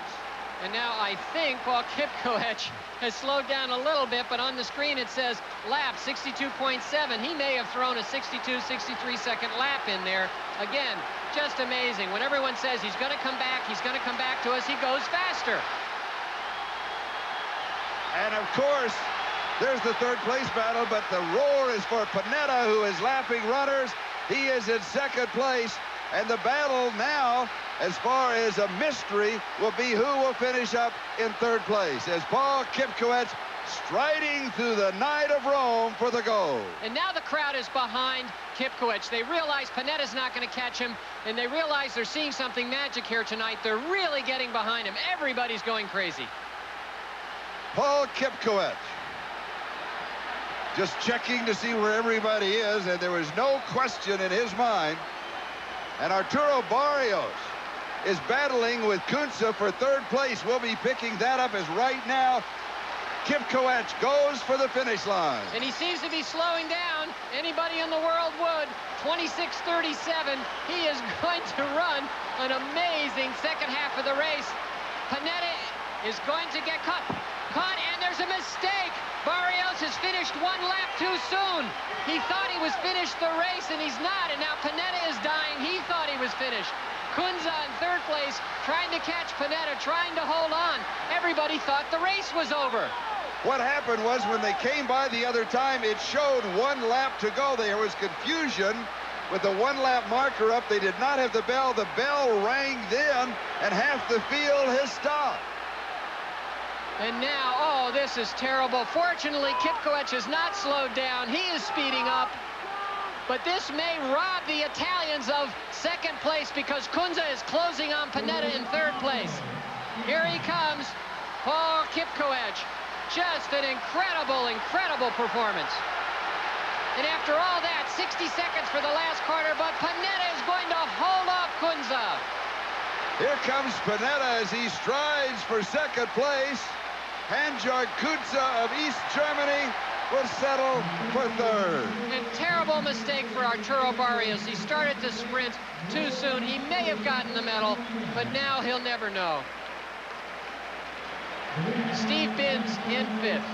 And now I think Paul Kipkoech has slowed down a little bit, but on the screen it says lap 62.7. He may have thrown a 62, 63 second lap in there. Again, just amazing. When everyone says he's going to come back to us, he goes faster. And of course, there's the third place battle, but the roar is for Panetta, who is lapping runners. He is in second place, and the battle now, as far as a mystery, will be who will finish up in third place, as Paul Kipkoech striding through the night of Rome for the gold. And now the crowd is behind Kipkoech. They realize Panetta's not going to catch him, and they realize they're seeing something magic here tonight. They're really getting behind him. Everybody's going crazy. Paul Kipkoech just checking to see where everybody is, and there was no question in his mind. And Arturo Barrios is battling with Kunze for third place. We'll be picking that up as right now Kipkoech goes for the finish line. And he seems to be slowing down. Anybody in the world would. 26:37. He is going to run an amazing second half of the race. Panetta is going to get caught, and there's a mistake. Barrios has finished one lap too soon. He thought he was finished the race, and he's not. And now Panetta is dying. He thought he was finished. Kunze in third place, trying to catch Panetta, trying to hold on. Everybody thought the race was over. What happened was when they came by the other time, it showed 1 lap to go. There was confusion with the 1 lap marker up. They did not have the bell. The bell rang then, and half the field has stopped. And now, oh, this is terrible. Fortunately, Kipkoech has not slowed down. He is speeding up. But this may rob the Italians of second place because Kunze is closing on Panetta in third place. Here he comes, Paul Kipkoech. Just an incredible, incredible performance. And after all that, 60 seconds for the last quarter, but Panetta is going to hold off Kunze. Here comes Panetta as he strides for second place. Hansjorg Kunze of East Germany will settle for third. And terrible mistake for Arturo Barrios. He started to sprint too soon. He may have gotten the medal, but now he'll never know. Steve Benz in fifth.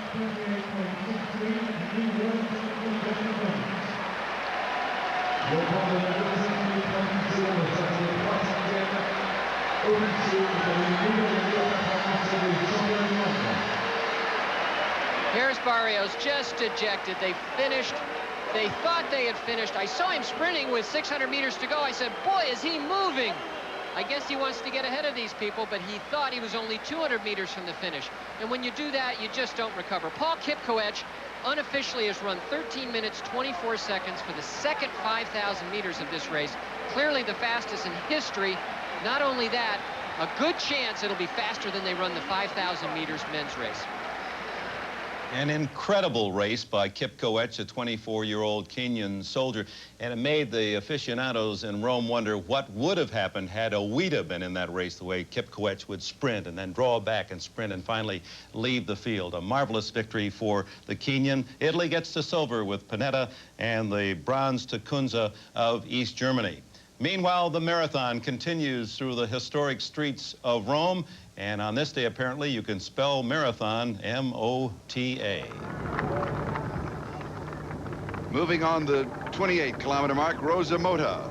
Here's Barrios, just dejected. They finished. They thought they had finished. I saw him sprinting with 600 meters to go. I said, boy, is he moving. I guess he wants to get ahead of these people, but he thought he was only 200 meters from the finish. And when you do that, you just don't recover. Paul Kipkoech unofficially has run 13 minutes, 24 seconds for the second 5,000 meters of this race. Clearly the fastest in history. Not only that, a good chance it'll be faster than they run the 5,000 meters men's race. An incredible race by Kipkoech, a 24-year-old Kenyan soldier, and it made the aficionados in Rome wonder what would have happened had Owita been in that race, the way Kipkoech would sprint and then draw back and sprint and finally leave the field. A marvelous victory for the Kenyan. Italy gets the silver with Panetta and the bronze to Kunze of East Germany. Meanwhile, the marathon continues through the historic streets of Rome. And on this day, apparently, you can spell marathon M-O-T-A. Moving on the 28-kilometer mark, Rosa Mota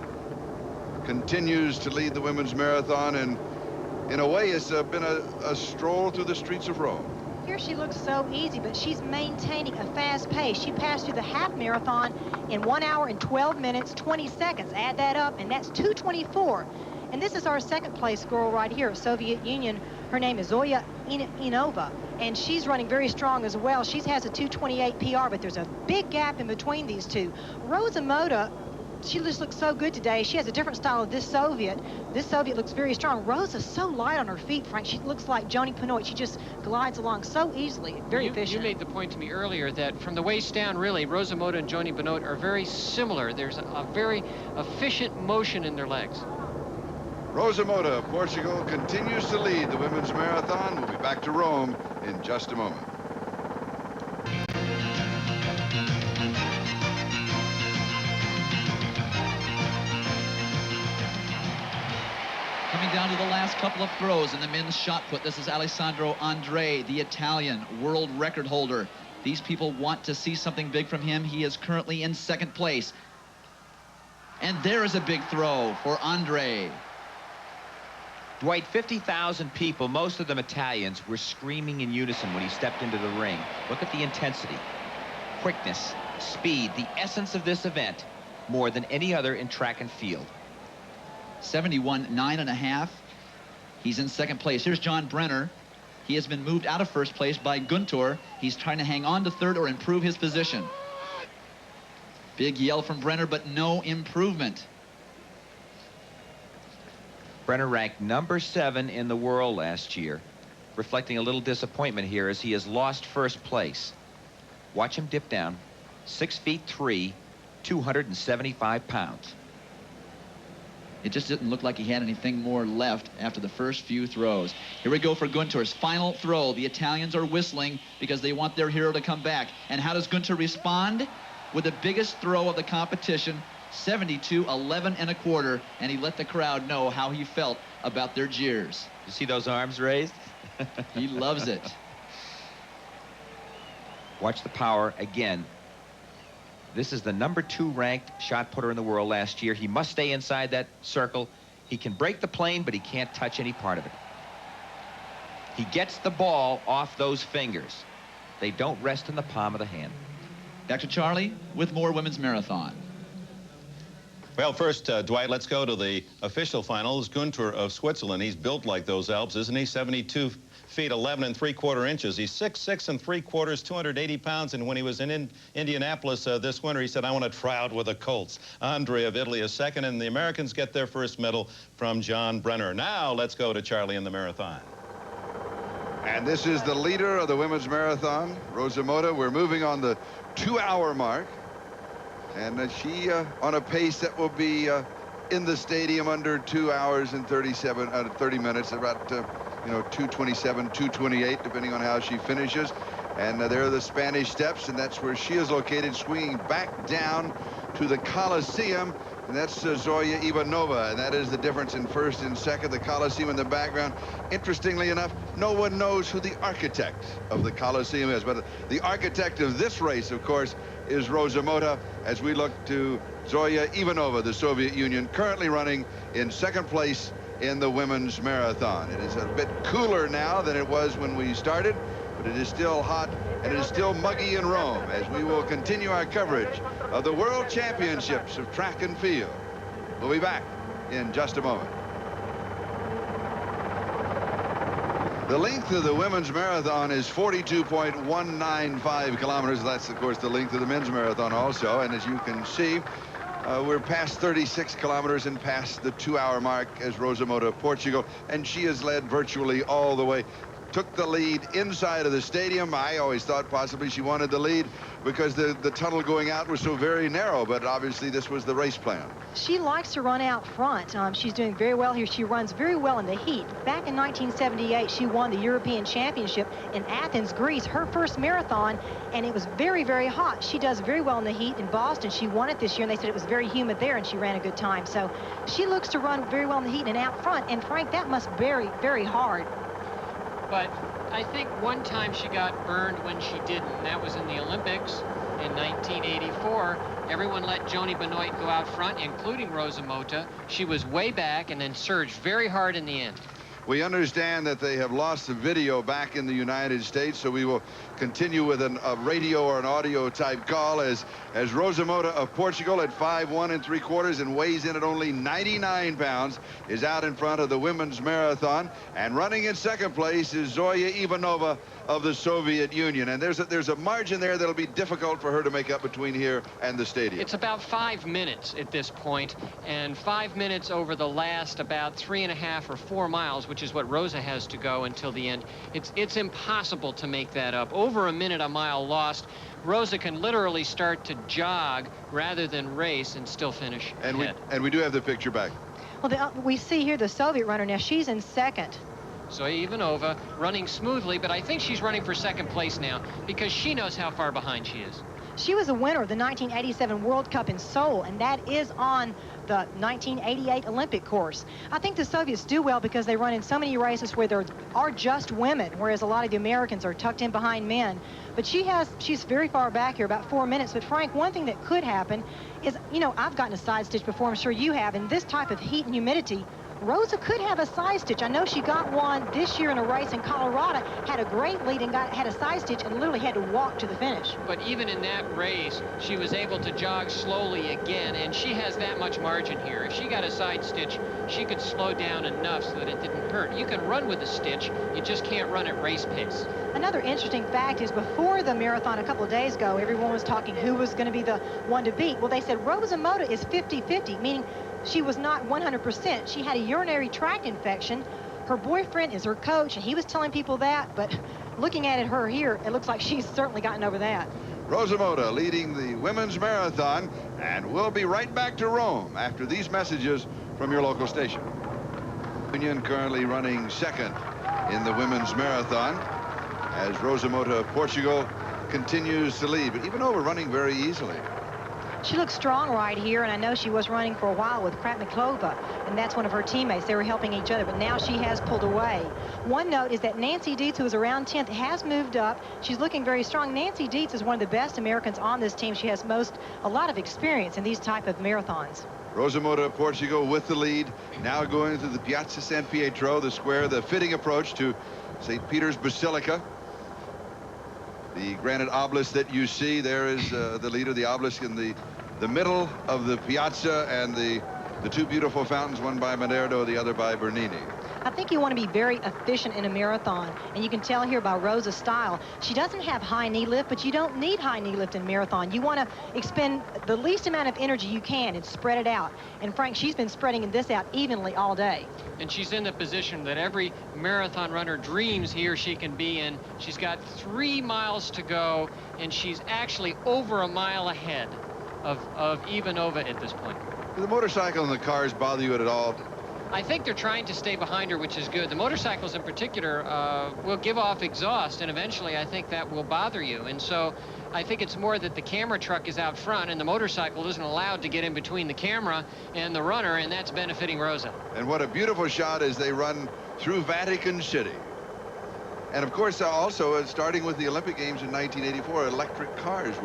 continues to lead the women's marathon, and in a way, it's been a stroll through the streets of Rome. Here she looks so easy, but she's maintaining a fast pace. She passed through the half marathon in 1 hour and 12 minutes, 20 seconds. Add that up, and that's 2:24. And this is our second place girl right here, Soviet Union. Her name is Zoya Ivanova, and she's running very strong as well. She has a 2:28 PR, but there's a big gap in between these two. Rosa Mota, she just looks so good today. She has a different style of this Soviet. This Soviet looks very strong. Rosa's so light on her feet, Frank. She looks like Joni Benoit. She just glides along so easily, very efficient. You made the point to me earlier that from the waist down, really, Rosa Mota and Joni Benoit are very similar. There's a very efficient motion in their legs. Rosa Mota of Portugal continues to lead the women's marathon. We'll be back to Rome in just a moment. Coming down to the last couple of throws in the men's shot put. This is Alessandro Andrei, the Italian world record holder. These people want to see something big from him. He is currently in second place. And there is a big throw for Andrei. Dwight, 50,000 people, most of them Italians, were screaming in unison when he stepped into the ring. Look at the intensity, quickness, speed, the essence of this event, more than any other in track and field. 71.9.5. He's in second place. Here's John Brenner. He has been moved out of first place by Gunthor. He's trying to hang on to third or improve his position. Big yell from Brenner, but no improvement. Brenner ranked number 7 in the world last year, reflecting a little disappointment here as he has lost first place. Watch him dip down. 6'3", 275 pounds. It just didn't look like he had anything more left after the first few throws. Here we go for Gunthor's final throw. The Italians are whistling because they want their hero to come back. And how does Gunthor respond? With the biggest throw of the competition, 72.11 1/4, and he let the crowd know how he felt about their jeers. You see those arms raised? He loves it. Watch the power again. This is the number 2 ranked shot putter in the world last year. He must stay inside that circle. He can break the plane, but he can't touch any part of it. He gets the ball off those fingers. They don't rest in the palm of the hand. Back to Charlie with more women's marathon. Well, first, Dwight, let's go to the official finals. Gunthor of Switzerland. He's built like those Alps, isn't he? 72 feet, 11 3/4 inches. He's 6'6 3/4", 280 pounds. And when he was in Indianapolis this winter, he said, I want to try out with the Colts. Andrei of Italy is second, and the Americans get their first medal from John Brenner. Now, let's go to Charlie in the marathon. And this is the leader of the women's marathon, Rosa Mota. We're moving on the 2-hour mark. And she on a pace that will be in the stadium under 2 hours and 30 minutes, about 2:27, 2:28, depending on how she finishes. And there are the Spanish Steps, and that's where she is located, swinging back down to the Coliseum. And that's Zoya Ivanova, and that is the difference in first and second. The Coliseum in the background. Interestingly enough, no one knows who the architect of the Coliseum is, but the architect of this race, of course, is Rosa Mota, as we look to Zoya Ivanova, the Soviet Union, currently running in second place in the women's marathon. It is a bit cooler now than it was when we started, but it is still hot and it is still muggy in Rome, as we will continue our coverage of the World Championships of Track and Field. We'll be back in just a moment. The length of the women's marathon is 42.195 kilometers. That's, of course, the length of the men's marathon also. And as you can see, we're past 36 kilometers and past the 2-hour mark as Rosa Mota of Portugal. And she has led virtually all the way. Took the lead inside of the stadium. I always thought possibly she wanted the lead because the tunnel going out was so very narrow, but obviously this was the race plan. She likes to run out front. She's doing very well here. She runs very well in the heat. Back in 1978, she won the European Championship in Athens, Greece, her first marathon, and it was very, very hot. She does very well in the heat. In Boston, she won it this year, and they said it was very humid there, and she ran a good time. So she looks to run very well in the heat and out front, and Frank, that must be very, very hard. But I think one time she got burned when she didn't, and that was in the Olympics in 1984. Everyone let Joni Benoit go out front, including Rosa Mota. She was way back and then surged very hard in the end. We understand that they have lost the video back in the United States, so we will continue with a radio or an audio type call as Rosa Mota of Portugal at 5'1 3/4 and weighs in at only 99 pounds is out in front of the women's marathon. And running in second place is Zoya Ivanova of the Soviet Union. And there's a margin there that'll be difficult for her to make up between here and the stadium. It's about 5 minutes at this point, and 5 minutes over the last about 3.5 or 4 miles, which is what Rosa has to go until the end. It's impossible to make that up. Over a minute a mile lost. Rosa can literally start to jog rather than race and still finish ahead. And we do have the picture back. Well, we see here the Soviet runner. Now she's in second. Zoya Ivanova running smoothly, but I think she's running for second place now because she knows how far behind she is. She was a winner of the 1987 World Cup in Seoul, and that is on the 1988 Olympic course. I think the Soviets do well because they run in so many races where there are just women, whereas a lot of the Americans are tucked in behind men. But she's very far back here, about 4 minutes. But Frank, one thing that could happen is, you know, I've gotten a side stitch before, I'm sure you have. In this type of heat and humidity, Rosa could have a side stitch. I know she got one this year in a race in Colorado, had a great lead and had a side stitch and literally had to walk to the finish. But even in that race, she was able to jog slowly again, and she has that much margin here. If she got a side stitch, she could slow down enough so that it didn't hurt. You can run with a stitch, you just can't run at race pace. Another interesting fact is before the marathon a couple of days ago, everyone was talking who was going to be the one to beat. Well, they said Rosa Mota is 50-50, meaning she was not 100%. She had a urinary tract infection. Her boyfriend is her coach, and he was telling people that, but looking at her here, it looks like she's certainly gotten over that. Rosa Mota leading the women's marathon, and we'll be right back to Rome after these messages from your local station. Union currently running second in the women's marathon as Rosa Mota of Portugal continues to lead, but Ivanova running very easily. She looks strong right here, and I know she was running for a while with Kratmiklova, and that's one of her teammates. They were helping each other, but now she has pulled away. One note is that Nancy Dietz, who was around 10th, has moved up. She's looking very strong. Nancy Dietz is one of the best Americans on this team. She has a lot of experience in these type of marathons. Rosa Mota of Portugal with the lead, now going through the Piazza San Pietro, the square, the fitting approach to St. Peter's Basilica. The granite obelisk that you see there is the leader, the obelisk in the middle of the piazza, and the two beautiful fountains, one by Monardo, the other by Bernini. I think you want to be very efficient in a marathon, and you can tell here by Rosa's style. She doesn't have high knee lift, but you don't need high knee lift in a marathon. You want to expend the least amount of energy you can and spread it out. And Frank, she's been spreading this out evenly all day. And she's in the position that every marathon runner dreams he or she can be in. She's got 3 miles to go, and she's actually over a mile ahead of Ivanova at this point. Do the motorcycle and the cars bother you at all? I think they're trying to stay behind her, which is good. The motorcycles in particular will give off exhaust, and eventually I think that will bother you. And so I think it's more that the camera truck is out front and the motorcycle isn't allowed to get in between the camera and the runner, and that's benefiting Rosa. And what a beautiful shot as they run through Vatican City. And of course, also starting with the Olympic Games in 1984, electric cars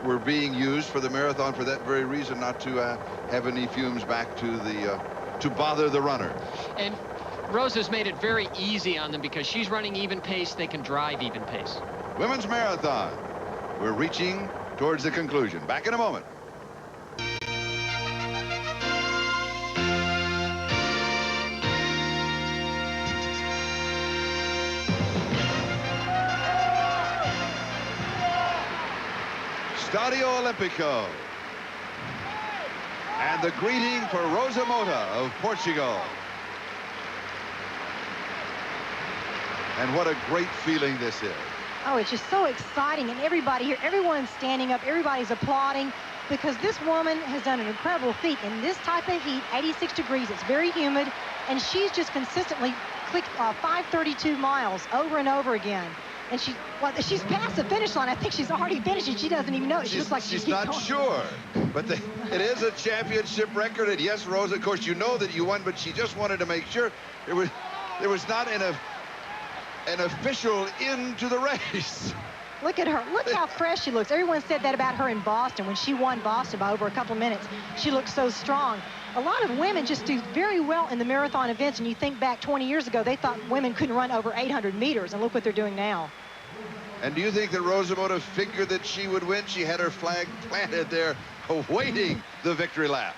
were being used for the marathon for that very reason, not to have any fumes back to bother the runner. And Rosa's made it very easy on them because she's running even pace. They can drive even pace. Women's marathon. We're reaching towards the conclusion. Back in a moment. Stadio Olimpico. And the greeting for Rosa Mota of Portugal. And what a great feeling this is. Oh, it's just so exciting, and everybody here, everyone's standing up, everybody's applauding, because this woman has done an incredible feat in this type of heat, 86 degrees, it's very humid, and she's just consistently clicked 532 miles over and over again. And she's past the finish line. I think she's already finished, and she doesn't even know it. She looks like she's not sure. But it is a championship record, and yes, Rosa, of course, you know that you won, but she just wanted to make sure there was not an official into the race. Look at her. Look how fresh she looks. Everyone said that about her in Boston when she won Boston by over a couple of minutes. She looked so strong. A lot of women just do very well in the marathon events, and you think back 20 years ago, they thought women couldn't run over 800 meters, and look what they're doing now. And do you think that Rosa Mota figured that she would win? She had her flag planted there, awaiting the victory lap.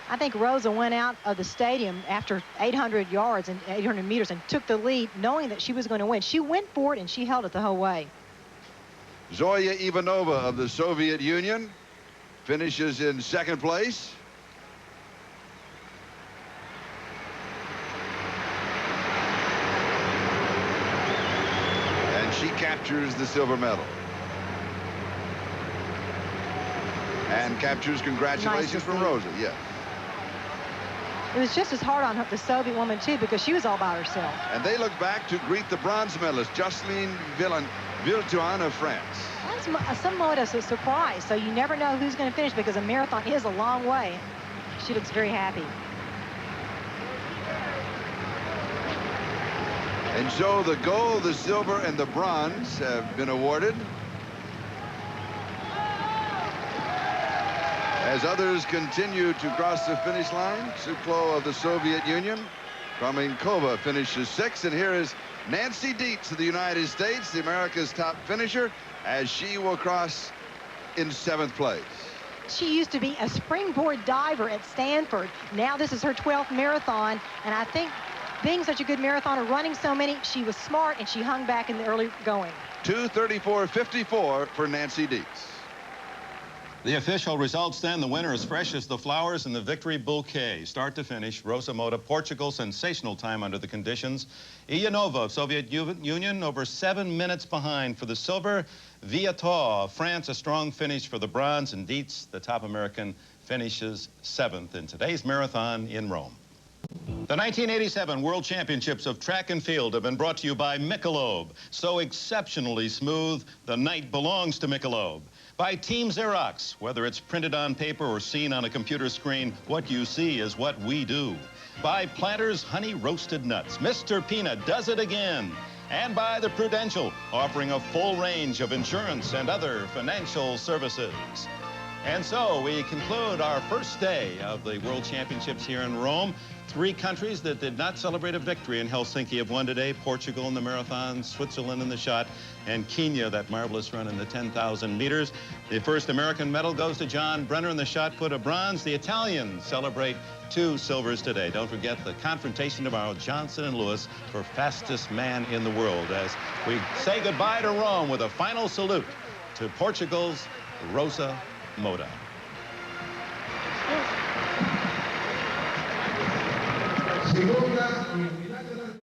I think Rosa went out of the stadium after 800 yards and 800 meters and took the lead, knowing that she was going to win. She went for it, and she held it the whole way. Zoya Ivanova of the Soviet Union finishes in second place. And she captures the silver medal. And captures congratulations from Rosa, yes. It was just as hard on the Soviet woman, too, because she was all by herself. And they look back to greet the bronze medalist, Jocelyne Villeton of France. That's somewhat a surprise, so you never know who's going to finish, because a marathon is a long way. She looks very happy. And so the gold, the silver, and the bronze have been awarded. As others continue to cross the finish line, Suklo of the Soviet Union, Kramenkova finishes sixth, and here is Nancy Dietz of the United States, the America's top finisher, as she will cross in seventh place. She used to be a springboard diver at Stanford. Now this is her 12th marathon, and I think being such a good marathoner, running so many, she was smart, and she hung back in the early going. 2:34.54 for Nancy Dietz. The official results then, the winner as fresh as the flowers in the victory bouquet. Start to finish, Rosa Mota, Portugal, sensational time under the conditions. Ivanova of Soviet Union, over 7 minutes behind for the silver. Villeton of France, a strong finish for the bronze. And Dietz, the top American, finishes seventh in today's marathon in Rome. The 1987 World Championships of Track and Field have been brought to you by Michelob. So exceptionally smooth, the night belongs to Michelob. By Team Xerox, whether it's printed on paper or seen on a computer screen, what you see is what we do. By Planters Honey Roasted Nuts, Mr. Peanut does it again. And by the Prudential, offering a full range of insurance and other financial services. And so we conclude our first day of the World Championships here in Rome. 3 countries that did not celebrate a victory in Helsinki have won today. Portugal in the marathon, Switzerland in the shot, and Kenya, that marvelous run in the 10,000 meters. The first American medal goes to John Brenner in the shot put, a bronze. The Italians celebrate 2 silvers today. Don't forget the confrontation tomorrow, Johnson and Lewis, for fastest man in the world, as we say goodbye to Rome with a final salute to Portugal's Rosa Mota.